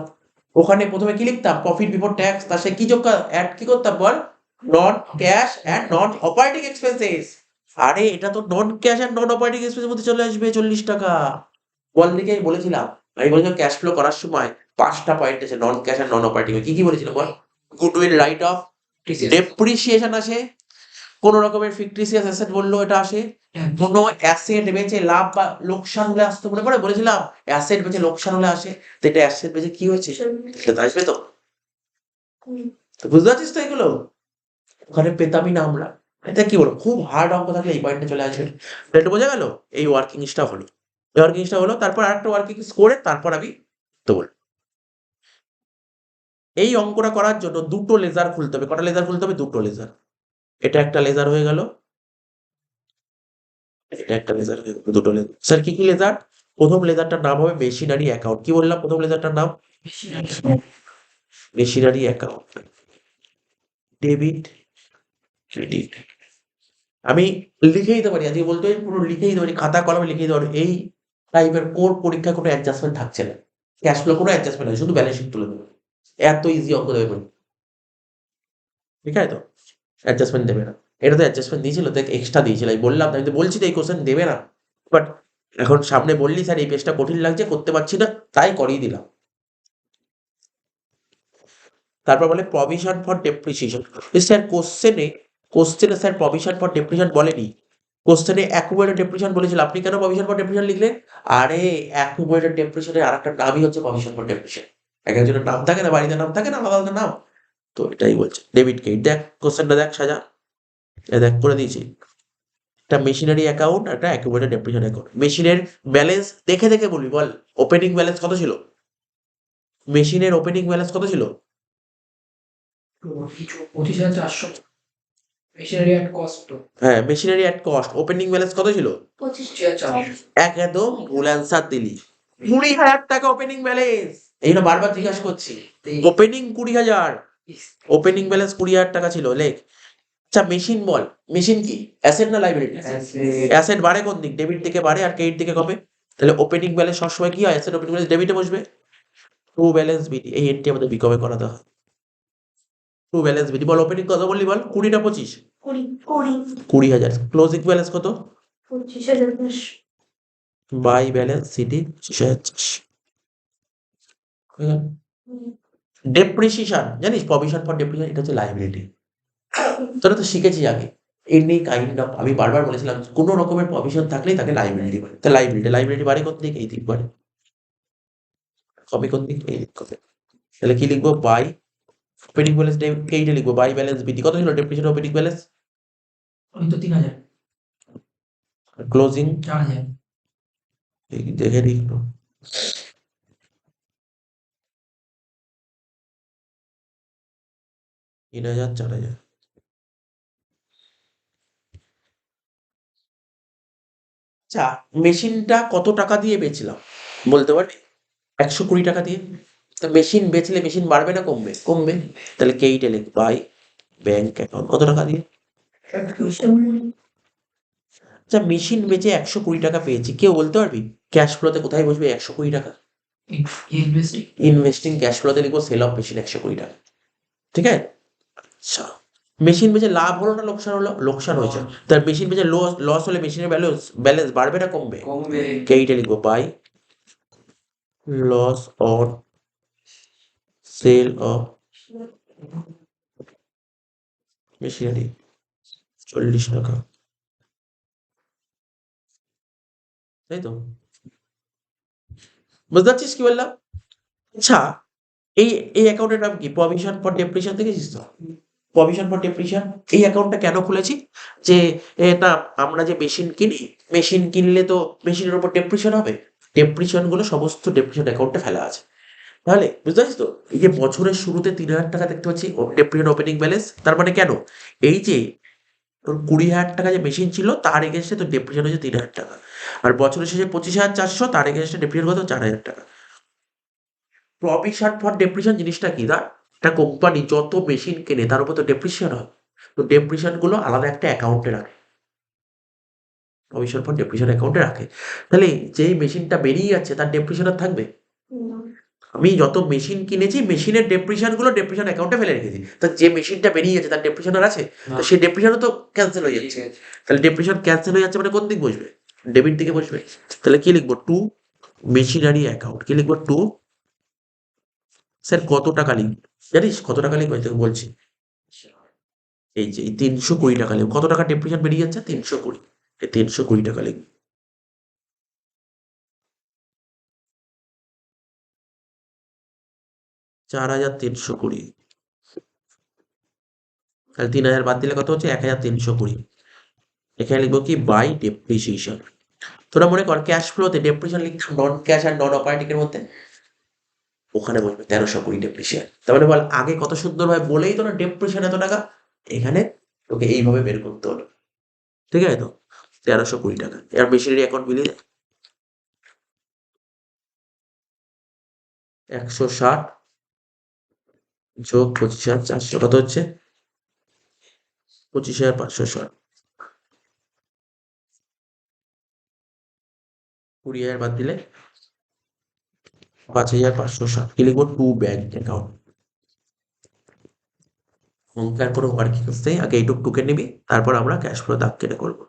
ওখানে প্রথমে কি লিখতাম? প্রফিট বিফোর ট্যাক্স, তার সাথে কি যোগ অ্যাড কি করতাম বল? Non cash and non operating expenses. আরে এটা তো non cash and non operating এক্সপেন্সের মধ্যে চলে আসবে 40 টাকা। বল দেখে আমি বলেছিলাম, আমি বলেছিলাম ক্যাশ ফ্লো করার সময় 5টা পয়েন্ট আছে নন ক্যাশ অ্যান্ড নন অপারেটিং। কি কি বলেছিলাম বল? গুডউইল রাইট অফ, ডেপ্রিসিয়েশন আসে, কোন রকমের ফিকটিসিয়াস অ্যাসেট বললো এটা আসে, কোনো অ্যাসেট বেচে লাভ বা লোকসান হলে আসতো, মনে পড়ে? বলেছিলাম অ্যাসেট বেচে লোকসান হলে আসে। তো এটা অ্যাসেট বেচে কি হয়েছে সেটা আসবে তো। তো বুঝতে পারছিস তো এগুলো? ওখানে পেতামই না আমরা। এটা কি বলো, খুব হার্ড অঙ্ক থাকলে এই পয়েন্টে চলে আসবে। তো এটা বোঝা গেল? এই ওয়ার্কিংসটা হলো, এই ওয়ার্কিংসটা হলো, তারপর আরেকটা ওয়ার্কিংস করে তারপর আমি তো বল। এই অঙ্কটা করার জন্য দুটো লেজার খুলতে হবে। কটা লেজার খুলতে হবে? দুটো লেজার। এটা একটা লেজার হয়ে গেল, এটা একটা লেজার হয়ে গেল, দুটো লেজার। স্যার কি কি লেজার? প্রথম লেজারটার নাম হবে মেশিনারি অ্যাকাউন্ট। কি বললাম প্রথম লেজারটার নাম? Machinery account. Debit, credit. আমি লিখে দিতে পারি, আজকে বলতে পুরো লিখে দিতে পারি, খাতা কলমে লিখে দিতে পারি। এই টাইপের কোর পরীক্ষায় কোনো অ্যাডজাস্টমেন্ট থাকছে না, ক্যাশ ফ্লো কোনো অ্যাডজাস্টমেন্ট নেই, শুধু ব্যালেন্স শিট তুলে দেবে। এত ইজি অঙ্ক দেবে বলি, ঠিক আছে তো? অ্যাডজাস্টমেন্ট দেবে না। এটা তো অ্যাডজাস্টমেন্ট দিয়েছিল, দেখ এক্সট্রা দিয়েছিল, আমি বললাম, আমি তো বলছি তো এই কোশ্চেন দেবে না, বাট এখন সামনে বললি স্যার এই পেজটা কঠিন লাগছে, করতে পারছি না, তাই করিয়ে দিলাম। তারপর বলে প্রভিশন ফর ডেপ্রিসিয়েশন। স্যার কোশ্চেনে স্যার প্রভিশন ফর ডেপ্রিসিয়েশন বলেনি, কোশ্চেনে অ্যাকুমুলেটেড ডেপ্রিসিয়েশন বলেছিল। আপনি কেন প্রভিশন ফর ডেপ্রিসিয়েশন লিখলেন? আরে অ্যাকুমুলেটেড ডেপ্রিসিয়েশনের আরেকটা নামই হচ্ছে প্রভিশন ফর ডেপ্রিসিয়েশন। এক একজনের নাম থাকে না, বাড়িতে নাম থাকে না, আলাদা আলাদা নাম। তো এটাই বলছে ডেবিট ক্রেডিট। দেখ কোশ্চেনটা দেখ সাজা, দেখ করে দিয়েছি। একটা মেশিনারি অ্যাকাউন্ট, একটা অ্যাকুমুলেটেড ডেপ্রিসিয়েশন অ্যাকাউন্ট। মেশিনের ব্যালেন্স দেখে দেখে বলবি, বল ওপেনিং ব্যালেন্স কত ছিল? মেশিনের ওপেনিং ব্যালেন্স কত ছিল? 25,400। মেশিনারি অ্যাট কস্ট হ্যাঁ, machinery at cost opening balance কত ছিল? 25,400। একদম ভুল অ্যান্সার দিলি। 20,000 টাকা ওপেনিং ব্যালেন্স। এই জন্য বারবার জিজ্ঞাসা করছি, ওপেনিং 20,000, ওপেনিং ব্যালেন্স 20,000 টাকা ছিল, লেখ। আচ্ছা মেশিন বল, মেশিন কি অ্যাসেট না লাইবিলিটি? অ্যাসেট বাড়ে কোন দিক? ডেবিট দিকে বাড়ে, আর ক্রেডিট দিকে কমে। তাহলে ওপেনিং ব্যালেন্স সবসময় কি হয়? অ্যাসেট ওপেনিং ব্যালেন্স ডেবিটে বসবে। ট্রু ব্যালেন্স বিডি, এই এন্ট্রি আমাদের বিকমে করাতে হয়। ট্রু ব্যালেন্স বিডি বল, ওপেনিং কত বললি বল? 20 না 25? 20,000। ক্লোজিং ব্যালেন্স কত? 25,500। বাই ব্যালেন্স সিটি 25,000। ডেপ্রিসিয়েশন জানিস? প্রভিশন ফর ডেপ্রিসিয়েশন এটা হচ্ছে লাইবিলিটি। তোরা তো শিখেছি আগে। এনি কাইন্ড অফ, আমি বারবার বলেছিলাম কোনো রকমের প্রভিশন থাকলেই তাকে লাইবিলিটি বলে। তা লাইবিলিটি বাড়ে কোন দিক? এই দিক বাড়ে। কমে কোন দিক? এই দিক কমে। তাহলে কি লিখবো? বাই ওপেনিং ব্যালেন্স এইটা লিখবো, বাই ব্যালেন্স বিডি। কত ছিল ডেপ্রিসিয়েশন ওপেনিং ব্যালেন্স? আমি তো 3,000। ক্লোজিং 4,000। দেখে দিই একটু। 3,000 4,000। আচ্ছা মেশিনটা কত টাকা দিয়ে বেচলাম বলতে পারবি? 120 টাকা দিয়ে। তো মেশিন বেচলে মেশিন বাড়বে না কমবে? কমবে। তাহলে কেইটে লিখ, বাই ব্যাংক অ্যাকাউন্ট কত টাকা দিয়ে? আচ্ছা মেশিন বেচে 120 টাকা পেয়েছি, কেউ বলতে পারবি ক্যাশ ফ্লোতে কোথায় বসবে 120 টাকা? ইনভেস্টিং। ইনভেস্টিং ক্যাশ ফ্লোতে লিখবো সেল অফ মেশিন 120 টাকা, ঠিক আছে? আচ্ছা মেশিন বেচে লাভ হলো না লোকসান হলো? লোকসান হয়েছে। তার মেশিন বেচে লস হলে মেশিনের ব্যালেন্স বাড়বে না কমবে? কমবে। কেইটে লিখবো, by loss on sale of machinery 40 টাকা, তাই তো? বুঝতে পারছিস কি বললাম? আচ্ছা এই এই অ্যাকাউন্টের নাম কি? প্রভিশন ফর ডেপ্রিসিয়েশন, দেখেছিস তো? Provision for depreciation. এই অ্যাকাউন্টটা কেন খুলেছি? যে এটা আমরা যে মেশিন কিনি, মেশিন কিনলে তো মেশিনের উপর ডেপ্রিসিয়েশন হবে, ডেপ্রিসিয়েশন গুলো সমস্ত ডেপ্রিসিয়েশন অ্যাকাউন্টে ফেলা আছে। তাহলে বুঝতে পারছিস তো? এই যে বছরের শুরুতে 3,000 টাকা দেখতে পাচ্ছি ডেপ্রিসিয়েশন ওপেনিং ব্যালেন্স, তার মানে কেন? এই যে তোর 20,000 টাকা যে মেশিন ছিল তার এগেনস্টে তোর ডেপ্রিসিয়েশন হচ্ছে 3,000 টাকা, আর বছরের শেষে 25,400 তার এগেনস্টে ডেপ্রিসিয়েশন কত? 4,000 টাকা। প্রভিশন ফর ডেপ্রিসিয়েশন জিনিসটা কি? না একটা কোম্পানি যত মেশিন কেনে তার উপর তো ডেপ্রিসিয়েশন হয়, তো ডেপ্রিসিয়েশন গুলো আলাদা একটা অ্যাকাউন্টে রাখে। প্রভিশন ফর ডেপ্রিসিয়েশন অ্যাকাউন্টে রাখে। তাহলে যেই মেশিনটা বেরিয়ে যাচ্ছে তার ডেপ্রিসিয়েশন আর থাকবে? না। আমি যত মেশিন কিনেছি মেশিনের ডেপ্রিসিয়েশন অ্যাকাউন্টে ফেলে রেখেছি। তা যে মেশিনটা বেরিয়ে যাচ্ছে তার ডেপ্রিসিয়েশন আর আছে? তো সেই ডেপ্রিসিয়েশনও তো ক্যান্সেল হয়ে যাচ্ছে। তাহলে ডেপ্রিসিয়েশন ক্যান্সেল হয়ে যাচ্ছে মানে কোন দিক বসবে? ডেবিট দিকে বসবে। তাহলে কি লিখবো? To machinery account. কি লিখবো? টু স্যার কত টাকা লিখবো? জানিস কত টাকা লিখবো? আমি তোকে বলছি। এই যে এই ৩২০ টাকা লিখবো। কত টাকা ডেপ্রিসিয়েশন বেরিয়ে যাচ্ছে? ৩২০। এই ৩২০ টাকা লিখবো। $৪,৩২০। তাহলে ৩,০০০ বাদ দিলে কত হচ্ছে? ১,৩২০। এখানে লিখবো কি? By depreciation. তোরা মনে কর ক্যাশ ফ্লোতে ডেপ্রিসিয়েশন লিখতাম নন ক্যাশ আর নন অপারেটিং এর মধ্যে, ওখানে বলবে ১৩২০ ডেপ্রিসিয়েশন। তার মানে বল আগে কত সুন্দরভাবে বলেই তো না ডেপ্রিসিয়েশন এত টাকা, এখানে তোকে এইভাবে বের করতে হলো। ঠিক আছে তো? ১৩২০ টাকা। এবার মেশিনারি অ্যাকাউন্ট মিলিয়ে যায় ১৬০ যোগ ২৫,৪০০ কত হচ্ছে? ২৫,৫৬০। ২০,০০০ বাদ দিলে ৫,৫৬০। কি লিখবো? Two bank account. অঙ্কের কোনো ওয়ার্কিং নেই, আগে এইটুক টুকে নিবি, তারপর আমরা ক্যাশ ফ্লো দাগ কেটে করবো।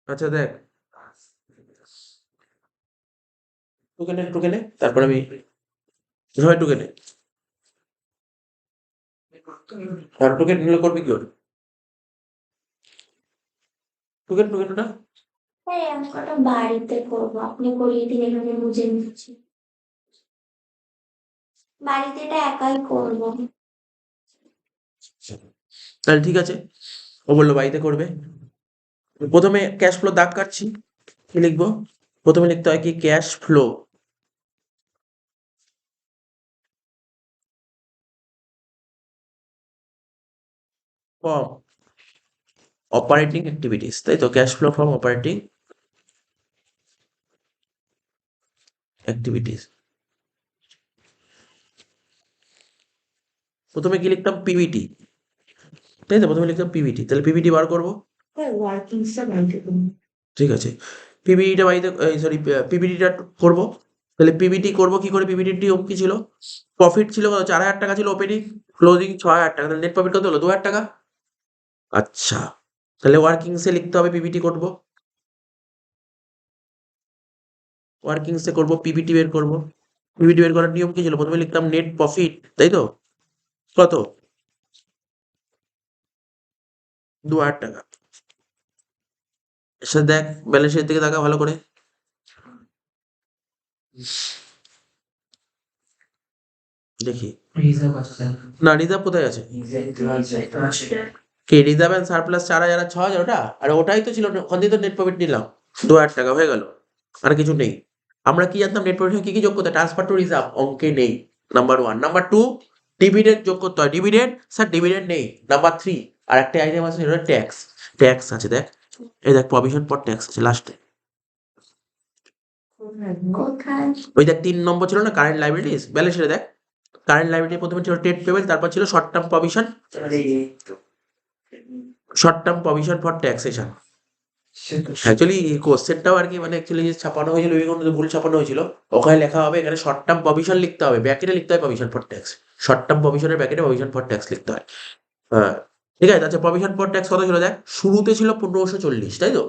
আচ্ছা দেখ, টুকে নে, তারপর আমি সবাই টুকে নে। আর টুকে নিলে করবি কি ওর? টুকেন ওটা। হ্যাঁ, আমি কটা বাড়িতে করবো, আপনি করিয়ে দিন, এখানে বুঝে নিচ্ছি। বাড়িতে এটা একাই করবো। তাহলে ঠিক আছে, ও বললো বাড়িতে করবে। প্রথমে ক্যাশ ফ্লো দাগ কাটছি। কি লিখবো? প্রথমে লিখতে হয় কি? Cash flow from operating activities, তাই তো? Cash flow from operating activities. প্রথমে কি লিখতাম? পিবিটি, তাই তো? প্রথমে লিখতাম পিবিটি। তাহলে পিবিটি বার করবো। হ্যাঁ, ওয়ার্কিংসটা বাড়িতে করবো। ঠিক আছে, পিবিটিটা বাড়িতে, সরি, পিবিটিটা করবো। তাহলে পিবিটি করবো কি করে? পিবিটির নিয়ম কি ছিল? প্রফিট ছিল কত? ৪,০০০ টাকা ছিল ওপেনিং, ক্লোজিং ৬,০০০ টাকা। তাহলে নেট প্রফিট কত হলো? ২,০০০ টাকা। আচ্ছা, তাহলে ওয়ার্কিংসে লিখতে হবে পিবিটি করবো। ওয়ার্কিংসে করবো, পিবিটি বের করবো। পিবিটি বের করার নিয়ম কি ছিল? প্রথমে লিখতাম নেট প্রফিট, তাই তো? কত? ২,০০০ টাকা। এর সাথে দেখ ব্যালেন্স শিটের দিকে তাকা ভালো করে। দেখি, রিজার্ভ আছে স্যার। না রিজার্ভ কোথায় আছে? কি রিজার্ভ এন্ড সারপ্লাস 4,০০০ আর 6,০০০ ওটা? আর ওটাই তো ছিল, ওখান থেকে তো নেট প্রফিট নিলাম। ২,০০০ টাকা হয়ে গেল, আর কিছু নেই। আমরা কি জানতাম নেট প্রফিট কি কি যোগ করতে? ট্রান্সফার টু রিজার্ভ অঙ্কে নেই, নাম্বার 1। নাম্বার 2 ডিভিডেন্ড যোগ করতে হয়। ডিভিডেন্ড স্যার ডিভিডেন্ড নেই। নাম্বার 3 আর একটা আইটেম আছে, সেটা ট্যাক্স। ট্যাক্স আছে দেখ, এই দেখ প্রভিশন ফর ট্যাক্স আছে লাস্টে। কোথায়? ওই দেখ ৩ নম্বর ছিল না কারেন্ট লাইবিলিটিস, ব্যালেন্স শিটে দেখ। কারেন্ট লাইবিলিটি প্রথমে ছিল ট্রেড পেবেল, তারপর ছিল short term provision, short term provision for taxation. Actually কোশ্চেনটাও আর কি মানে অ্যাকচুয়ালি ছাপানো হয়েছিল বিভিন্ন ভুল ছাপানো হয়েছিল। ওখানে লেখা হবে, এখানে শর্ট টার্ম প্রভিশন লিখতে হবে, ব্র্যাকেটে লিখতে হয় provision for tax. Short term প্রভিশনের ব্র্যাকেটে প্রভিশন ফর ট্যাক্স লিখতে হয়। হ্যাঁ, ঠিক আছে। আচ্ছা, প্রভিশন ফর ট্যাক্স কত ছিল দেখ? শুরুতে ছিল ১৫৪০, তাই তো?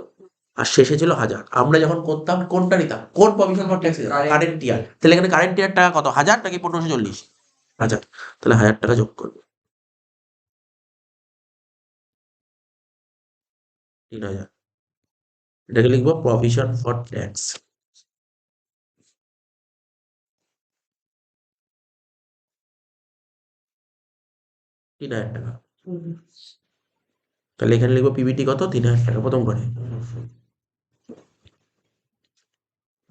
আর শেষে ছিল ১,০০০। আমরা যখন করতাম কোনটা নিতাম? কোন provision for tax? Current year. তাহলে এখানে কারেন্ট ইয়ার টাকা কত? ১,০০০ নাকি ১৫৪০? ১,০০০। তাহলে ১,০০০ টাকা যোগ করবো, ৩,০০০। এটাকে লিখবো প্রভিশন ফর ট্যাক্স। ৩,০০০ টাকা। তাহলে এখানে লিখবো পিবিটি কত? ৩,০০০ টাকা প্রথম করে।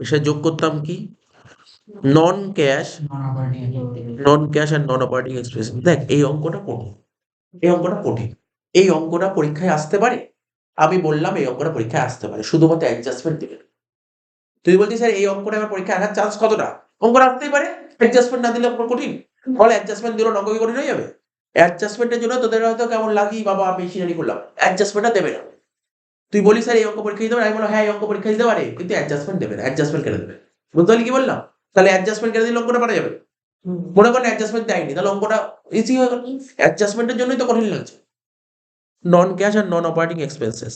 এসে যোগ করতাম কি? নন ক্যাশ, নন অপারেটিং নন ক্যাশ আর নন অপারেটিং এক্সপেন্স। দেখ এই অঙ্কটা করবো, এই অঙ্কটা কঠিন। এই অঙ্কটা পরীক্ষায় আসতে পারে? আমি বললাম এই অঙ্কটা পরীক্ষায় আসতে পারে, শুধুমাত্র অ্যাডজাস্টমেন্ট দেবে না। তুই বলছিস স্যার এই অঙ্কটা আমার পরীক্ষায় আসার চান্স কতটা? অঙ্কটা আসতেই পারে, অ্যাডজাস্টমেন্ট না দিলে অঙ্ক কঠিন। ফলে অ্যাডজাস্টমেন্ট দিল অঙ্ক কি কঠিন হয়ে যাবে? অ্যাডজাস্টমেন্টের জন্য তোদের হয়তো কেমন লাগি বাবা মেশিনারি করলাম, অ্যাডজাস্টমেন্টটা দেবে না। তুই বলিস স্যার এই অঙ্ক পরীক্ষা দিতে পারে, আমি বললাম হ্যাঁ এই অঙ্ক পরীক্ষা দিতে পারে, কিন্তু অ্যাডজাস্টমেন্ট দেবে না, অ্যাডজাস্টমেন্ট কেটে দেবে। বুঝতে পারলি কি বললাম? তাহলে অ্যাডজাস্টমেন্ট কেটে দিলে অঙ্কটা পারা যাবে। মনে করেন অ্যাডজাস্টমেন্ট দেয়নি, তাহলে অঙ্কটা ইজি হয়ে গেল। অ্যাডজাস্টমেন্টের জন্যই তো কঠিন লাগছে। নন ক্যাশ আর নন অপারেটিং এক্সপেন্সেস,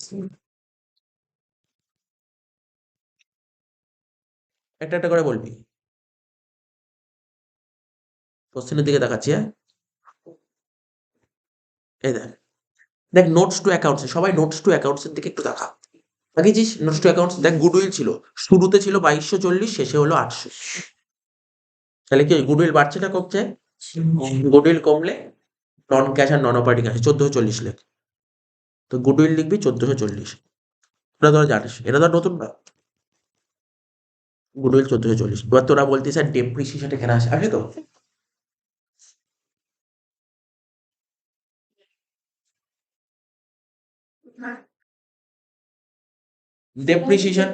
একটা একটা করে বলবি। কোশ্চেনের দিকে দেখাচ্ছি, হ্যাঁ এই দেখ, দেখ নোটস টু অ্যাকাউন্টস, সবাই নোটস টু অ্যাকাউন্টস এর দিকে একটু দেখা। দেখেছিস নোটস টু অ্যাকাউন্টস, দেখ গুডউইল ছিল, শুরুতে ছিল 2240, শেষে হলো 800। তাহলে কি গুডউইল বাড়ছে না কমছে? গুডউইল কমলে নন ক্যাশ আর নন অপারেটিং আছে 1440 লেখ, তো গুডউইল লিখবি 1440। এটা তোরা জানিস, এটা ধর নতুন না, গুডউইল 1440। এবার তোরা বলতিস স্যার ডেপ্রিসিয়েশন এখানে আসে, আসে তো? ডেপ্রিসিয়েশন,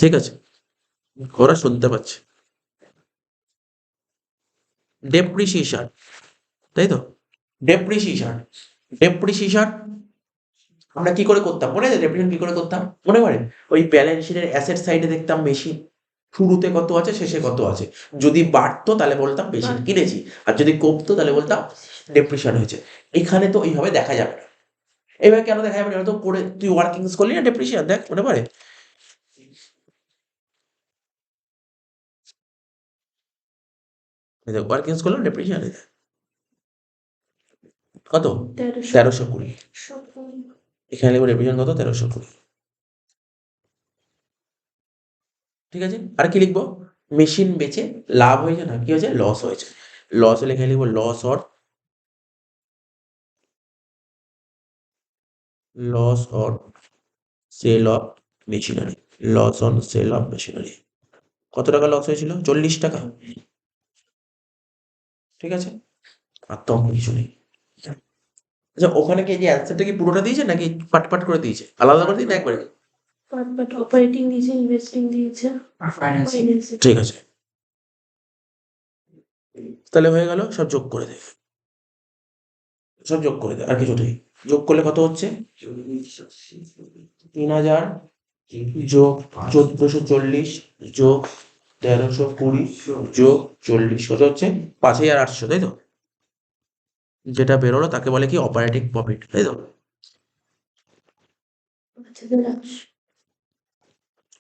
ঠিক আছে ওরা শুনতে পাচ্ছে। ডেপ্রিসিয়েশন, তাই তো? ডেপ্রিসিয়েশন, ডেপ্রিসিয়েশন আমরা কি করে করতাম মনে আছে? ডেপ্রিসিয়েশন কি করে করতাম মনে পড়ে? ওই ব্যালেন্স শিটের অ্যাসেট সাইডে দেখতাম মেশিন শুরুতে কত আছে শেষে কত আছে, যদি বাড়তো তাহলে বলতাম মেশিন কিনেছি, আর যদি কমতো তাহলে বলতাম ডেপ্রিসিয়েশন হয়েছে। এখানে তো এইভাবে দেখা যাবে না। এইভাবে কেন দেখা যাবে না? এবার তো করে তুই ওয়ার্কিংস করলি না ডেপ্রিসিয়েশন, দেখ মনে পড়ে? ওয়ার্কিংস করলাম ডেপ্রিসিয়েশন কত? 1320। এখানে লিখবো ডেপ্রিসিয়েশন কত? 1320। ঠিক আছে, আর কি লিখবো? মেশিন বেচে লাভ হয়েছে না কি হয়েছে? লস হয়েছে। লস হলে এখানে লিখবো loss or sale of machinery, loss on sale of machinery. কত টাকা লস হয়েছিল? 40 টাকা। ঠিক আছে, আর তো অন্য কিছু নেই। আচ্ছা ওখানে কি এই যে অ্যান্সারটা কি পুরোটা দিয়েছে নাকি পাট পাট করে দিয়েছে, আলাদা করে দিয়েছে না একবারে? বাট অপারেটিং দিয়েছে, ইনভেস্টিং দিয়েছে, আর ফাইন্যান্স ফাইন্যান্সিং। ঠিক আছে, তাহলে হয়ে গেল, সব যোগ করে দে, সব যোগ করে দে, আর কিছু নেই। যোগ করলে কত হচ্ছে? 3000 যোগ 1440 যোগ 1320 যোগ 40 কত হচ্ছে? 5800, তাই তো? যেটা বেরোলো তাকে বলে কি? অপারেটিং প্রফিট, তাই তো?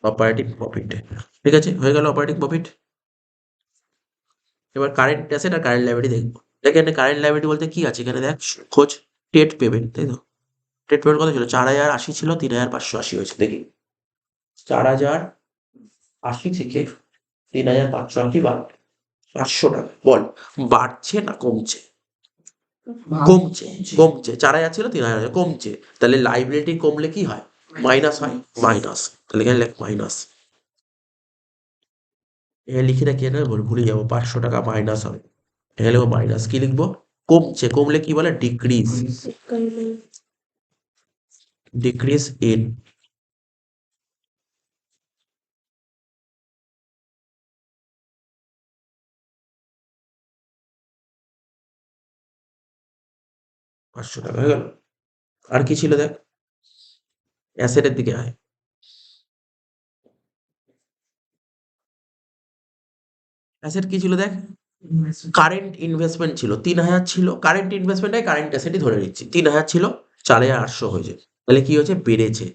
অপারেটিং প্রফিট, ঠিক আছে হয়ে গেল অপারেটিং প্রফিট। এবার কারেন্ট অ্যাসেট আর কারেন্ট লাইবিলিটি দেখবো। এখানে কারেন্ট লাইবিলিটি বলতে কি আছে? এখানে দেখ খোঁজ ট্রেড পেমেন্ট, তাই তো? ট্রেড পেমেন্ট কত ছিল? 4080 ছিল, 3580 হয়েছে, দেখি 4080 থেকে 3580 বাদ, 500 টাকা বল বাড়ছে না কমছে? কমছে, কমছে। 4000 ছিল 3000 কমছে, তাহলে লাইবিলিটি কমলে কি হয়? মাইনাস হয়, মাইনাস। তাহলে এখানে লেখ মাইনাস, এখানে লিখে রাখি না ভুলে যাবো, 500 টাকা মাইনাস হবে। এখানে লিখবো মাইনাস, কি লিখবো? কমছে, কমলে কি বলে? ডিক্রিজ, ডিক্রিজ ইন পাঁচশো টাকা হয়ে গেল। আর কি ছিল দেখ, অ্যাসেটের দিকে আয়। অ্যাসেট কি ছিল দেখ? কারেন্ট ইনভেস্টমেন্ট ছিল 3000 ছিল, কারেন্ট ইনভেস্টমেন্টে কারেন্ট অ্যাসেটই ধরে নিচ্ছি। 3000 ছিল, 4800 হয়েছে, তাহলে কি হয়েছে? বেড়েছে,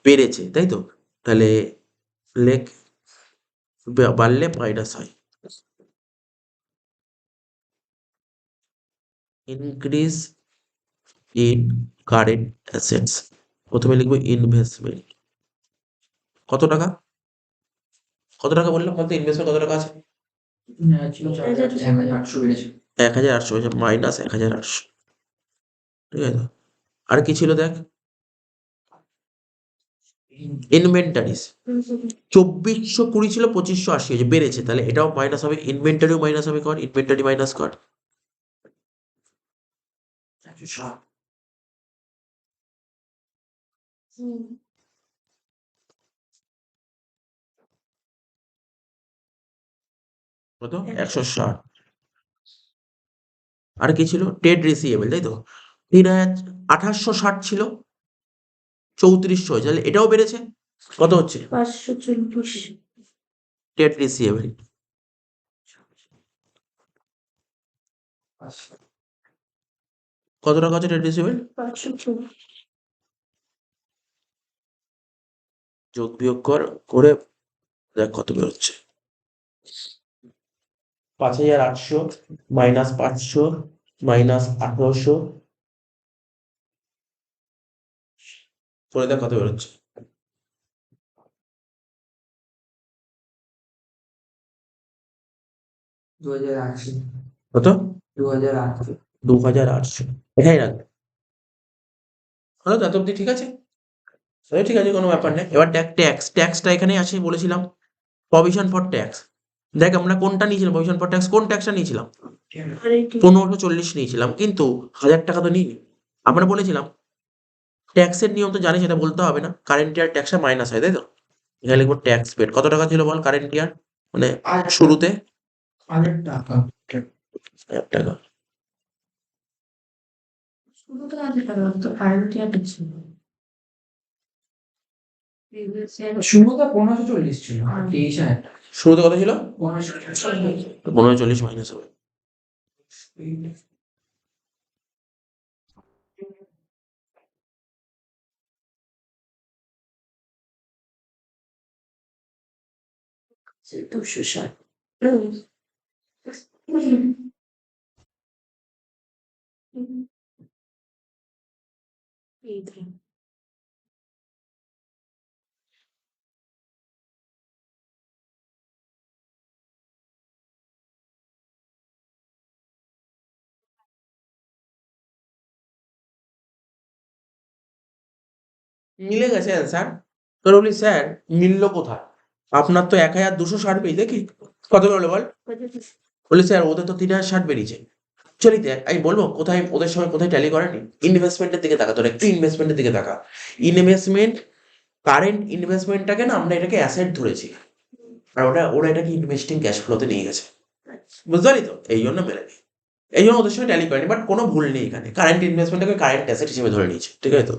বেড়েছে, তাই তো? তাহলে লেখ বাড়লে মাইনাস হয়, ইনক্রিজ ইন কারেন্ট অ্যাসেটস। প্রথমে লিখবো ইনভেস্টমেন্ট, কত টাকা? কত টাকা বললাম? কত ইনভেস্টমেন্ট কত টাকা আছে? ছিল 1800 বেড়েছে। 1800 হয়েছে, মাইনাস 1800, ঠিক আছে? আর কি ছিল দেখ? ইনভেন্টারিজ 2420 ছিল, 2580 হয়েছে, বেড়েছে, তাহলে এটাও মাইনাস হবে, ইনভেন্টারিও মাইনাস হবে, কর ইনভেন্টারি মাইনাস কর, 160 হুম। কত 160। আর কি ছিল ট্রেড রিসিভেবল, তাই তো 2860 ছিল, 3400 হয়েছে, তাহলে এটাও বেড়েছে। কত হচ্ছে 540। Trade receivable? কত টাকা আছে ট্রেড রিসিভেবল? 540। যোগ বিয়োগ করে দেখ কত বেরোচ্ছে। 5800 মাইনাস 500 মাইনাস 1800 করে দেখ কত বেরোচ্ছে। 2080 কত 2080 2800। এখানে রাখ। হলো তো এত অব্দি ঠিক আছে? ঠিক আছে, কোনো ব্যাপার নেই। এবার ট্যাক্সটা এখানেই আছে বলেছিলাম, প্রভিশন ফর ট্যাক্স। দেখ আমরা কোনটা নিয়েছিলাম, প্রভিশন ফর ট্যাক্স কোন ট্যাক্সটা নিয়েছিলাম? আর এটি 1540 নিয়েছিলাম, কিন্তু 1000 টাকা তো নিইনি। আমরা বলেছিলাম ট্যাক্সের নিয়ম তো জানিস, এটা বলতে হবে না, কারেন্ট ইয়ার ট্যাক্সটা মাইনাস হয়, তাই তো? এখানে লিখবো ট্যাক্স পেড। কত টাকা ছিল বল কারেন্ট ইয়ার, মানে শুরুতে? 1000 টাকা 1000 টাকা। শুধু তো 1000 টাকা তো কারেন্ট ইয়ারটা ছিল। Previous year শুরুতে 1540 ছিল আর 23000 টাকা শুরুতে কত ছিল? 1540 1540 মাইনাস হবে। ছিল 260। এই তো। মিলে গেছে অ্যান্সার। তোর বলি স্যার মিললো কোথায়? আপনার তো 1260 পেয়ে দেখি কত বেরোলো বল? বলি স্যার ওদের তো 3060 বেরিয়েছে। চলি দেখ আমি বলবো কোথায় ওদের সঙ্গে কোথায় ট্যালি করেনি। ইনভেস্টমেন্টের দিকে তাকা, তোর একটু ইনভেস্টমেন্টের দিকে তাকা। ইনভেস্টমেন্ট, কারেন্ট ইনভেস্টমেন্টটাকে না আমরা এটাকে অ্যাসেট ধরেছি, আর ওরা এটাকে ইনভেস্টিং ক্যাশ ফ্লোতে নিয়ে গেছে। বুঝতে পারি তো, এই জন্য মেলেনি, এই জন্য ওদের সঙ্গে ট্যালি করেনি। বাট কোনো ভুল নেই এখানে, কারেন্ট ইনভেস্টমেন্টটাকে কারেন্ট অ্যাসেট হিসেবে ধরে নিয়েছে, ঠিক আছে তো?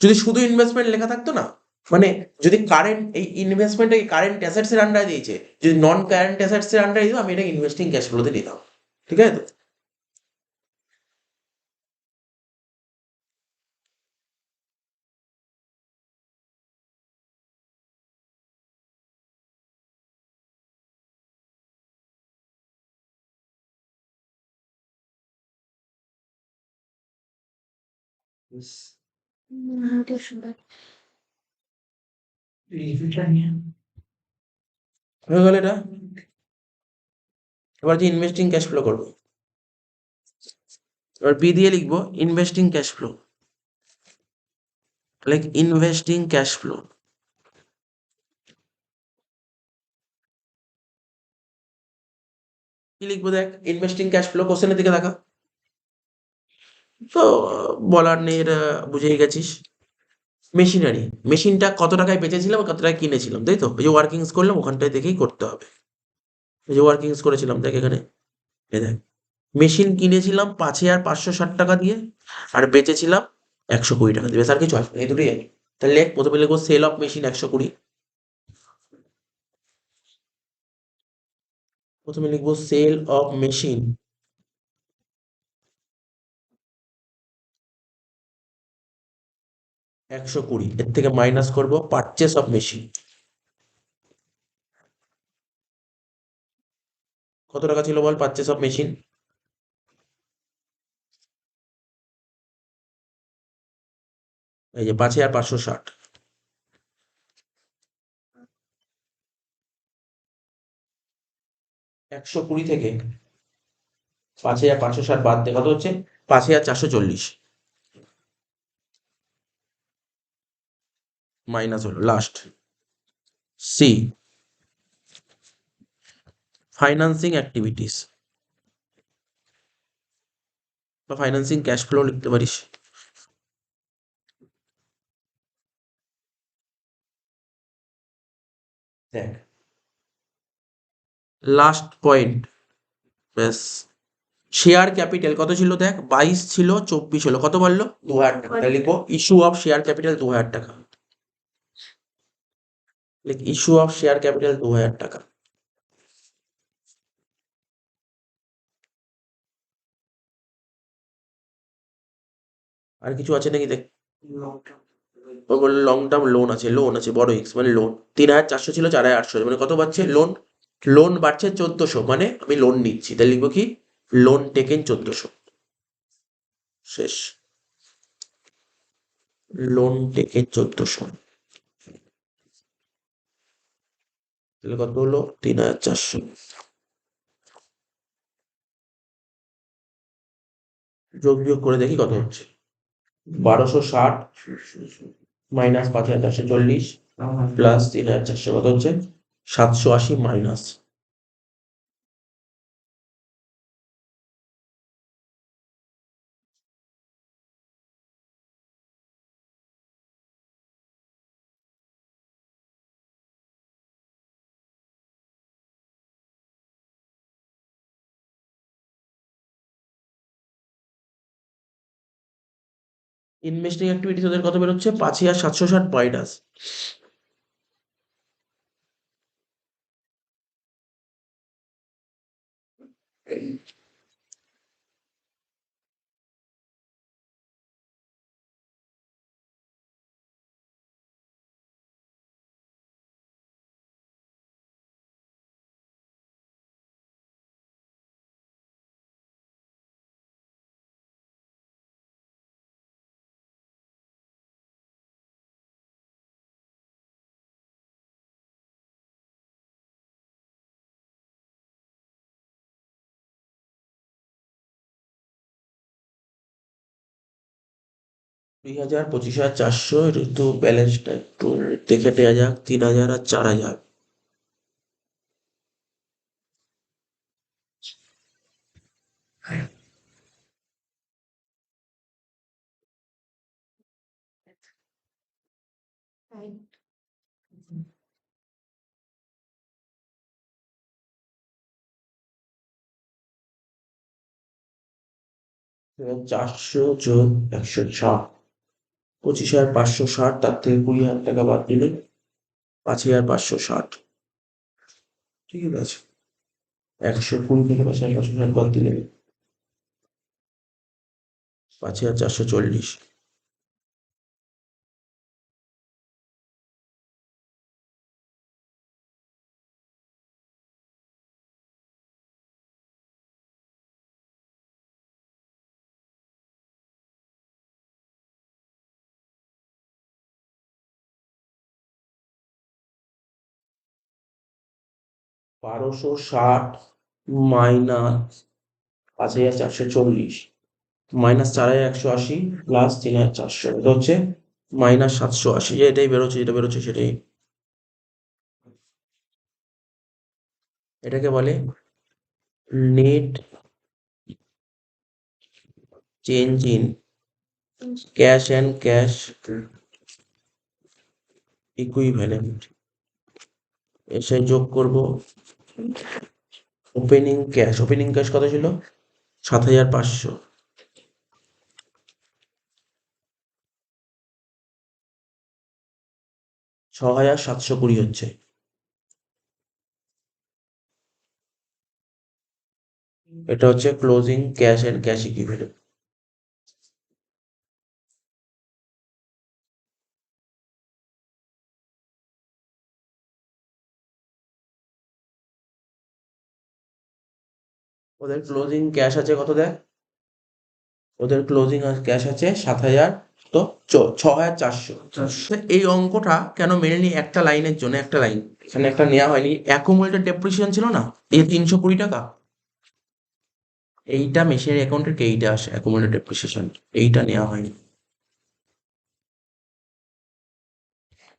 যদি শুধু ইনভেস্টমেন্ট লেখা থাকতো না, মানে যদি কারেন্ট এই ইনভেস্টমেন্টটাকে কারেন্ট অ্যাসেটস এর আন্ডারে দিয়েছে, যদি নন কারেন্ট অ্যাসেটস এর আন্ডারে দিত আমি এটা ইনভেস্টিং ক্যাশ ফ্লোতে নিতাম, ঠিক আছে তো? এটা সুন্দর। রিভিউটা নিয়ে হয়ে গেল এটা। এবার যে ইনভেস্টিং ক্যাশ ফ্লো করবো, এবার বি দিয়ে লিখবো investing cash flow, like investing cash flow. কি লিখবো দেখ, ইনভেস্টিং ক্যাশ ফ্লো কোশ্চেনের দিকে দেখা। তো বলার নেই, এটা বুঝেই গেছিস। মেশিনারি, মেশিনটা কত টাকায় বেচেছিলাম আর কত টাকায় কিনেছিলাম, তাই তো? ওই যে ওয়ার্কিংস করলাম ওখানটায় দেখেই করতে হবে। ওই যে ওয়ার্কিংস করেছিলাম দেখ এখানে, এ দেখ মেশিন কিনেছিলাম 5560 টাকা দিয়ে, আর বেচেছিলাম 120 টাকা দিয়ে, আর কিছু আসবে এই দুটোই আছে। তাহলে লেখ, প্রথমে লিখবো সেল অফ মেশিন 120, প্রথমে লিখবো সেল অফ মেশিন 120, এর থেকে মাইনাস করবো পারচেস অফ মেশিন। কত টাকা ছিল বল পারচেস অফ মেশিন? এই যে 5560। 120 থেকে 5560 বাদ দিয়ে কত হচ্ছে? 5440 মাইনাস হলো লাস্ট। C, financing activities. বা ফাইন্যান্সিং ক্যাশ ফ্লো লিখতে পারিস। দেখ লাস্ট পয়েন্ট, ব্যাস। শেয়ার ক্যাপিটাল কত ছিল দেখ, 22 ছিল, 24 হলো, কত বাড়লো? 2000 টাকা। তাহলে লিখবো ইস্যু অফ শেয়ার ক্যাপিটাল 2000 টাকা। লিখ ইস্যু অফ শেয়ার ক্যাপিটাল 2000 টাকা। আর কিছু আছে নাকি দেখ। ও বললো লং টার্ম লোন আছে, লোন আছে বড় এক্স মানে লোন 3400 ছিল 4800, মানে কত বাড়ছে? লোন লোন বাড়ছে 1400, মানে আমি লোন নিচ্ছি, তাহলে লিখবো কি লোন টেকেন 1400। শেষ। লোন টেকেন 1400, তাহলে কত হলো? 3400। যোগ বিয়োগ করে দেখি কত হচ্ছে। 1260 মাইনাস 5440 প্লাস 3400 কত হচ্ছে? 780 মাইনাস। ইনভেস্টিং অ্যাক্টিভিটিস ওদের কত বেরোচ্ছে? 5760 মাইনাস। কুড়ি হাজার, 25,400, এটা একটু ব্যালেন্সটা একটু দেখে নেওয়া যাক। 3000 আর 4000। এবার 400 যোগ 160, 25,560, তার থেকে 20,000 টাকা বাদ দিলে 5,560। ঠিক আছে, 120 থেকে 5,560 বাদ দিলে 5,440। বারোশো ষাট মাইনাস 5,440 মাইনাস 4,180 প্লাস 3,400, এটা হচ্ছে মাইনাস 780। এটাই বেরোচ্ছে, যেটা বেরোচ্ছে সেটাই। এটাকে বলে net change in cash and cash equivalent. এসে যোগ করব ওপেনিং ক্যাশ। ওপেনিং ক্যাশ কত ছিল? 7,500। 6,720 হচ্ছে। এটা হচ্ছে closing cash and cash equivalent. ওদের ক্লোজিং ক্যাশ আছে কত দেখ, ওদের ক্লোজিং ক্যাশ আছে 7,000, তো 6,400। এই অঙ্কটা কেন মেনে নি? একটা লাইনের জন্য, একটা লাইন এখানে একটা নেওয়া হয়নি, অ্যাকুমুলেটেড ডেপ্রিসিয়েশন ছিল না, এই 320 টাকা, এইটা মেশিনারি অ্যাকাউন্টের এইটা আসে অ্যাকুমুলেটেড ডেপ্রিসিয়েশন, এইটা নেওয়া হয়নি।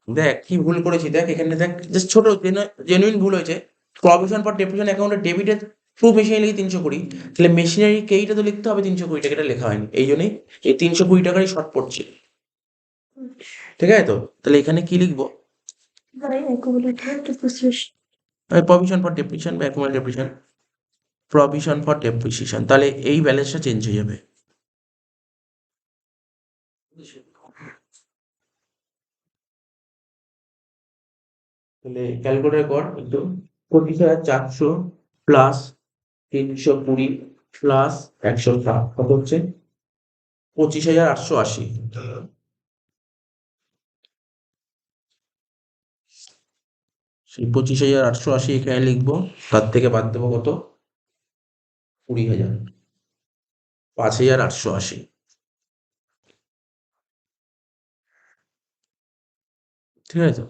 দেখ কি ভুল করেছি, দেখ এখানে দেখ, জাস্ট ছোট জেনুইন ভুল হয়েছে। প্রভিশন ফর ডেপ্রিসিয়েশন অ্যাকাউন্টে ডেবিটের প্রুফ মেশিনারি লিখি 320, তাহলে মেশিনারি কেইটা তো লিখতে হবে 320 টাকা, এটা লেখা হয়নি, এই জন্যই এই 320 টাকারই শর্ট পড়ছে। ঠিক আছে তো, তাহলে এখানে কি লিখবো? প্রভিশন ফর ডেপ্রিসিয়েশন বা accumulated depreciation, provision for depreciation, তাহলে এই ব্যালেন্সটা চেঞ্জ হয়ে যাবে। তাহলে ক্যালকুলেটর কর একটু, 25,400 প্লাস 320 প্লাস 160 কত হচ্ছে? 25,880। সেই 25,880 এখানে লিখবো, তার থেকে বাদ দেবো কত? 20,000, 5,880। ঠিক আছে তো,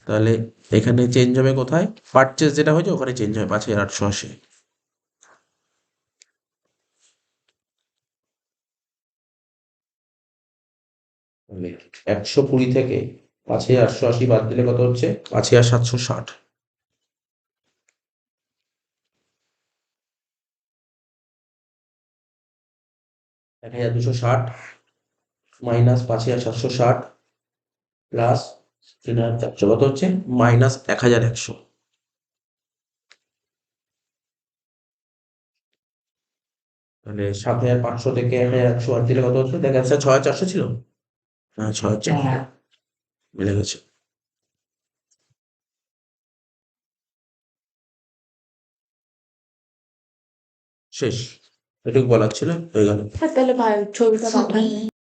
তাহলে এখানে চেঞ্জ হবে কোথায়? পারচেজ যেটা হয়েছে ওখানে চেঞ্জ হবে 5,880। তাহলে 120 থেকে 5,880 বাদ দিলে কত হচ্ছে? 5,760। 1,260 মাইনাস 5,760 প্লাস 3,400 কত হচ্ছে? মাইনাস 1,100। তাহলে 7,500 থেকে 1,100 বাদ দিলে কত হচ্ছে? দেখ অ্যান্সার 6,400 ছিল। হ্যাঁ 6,400 মিলে গেছে। শেষ, এটুকু বলার ছিল, হয়ে গেল। তাহলে ভাই ছবিটা পাঠান।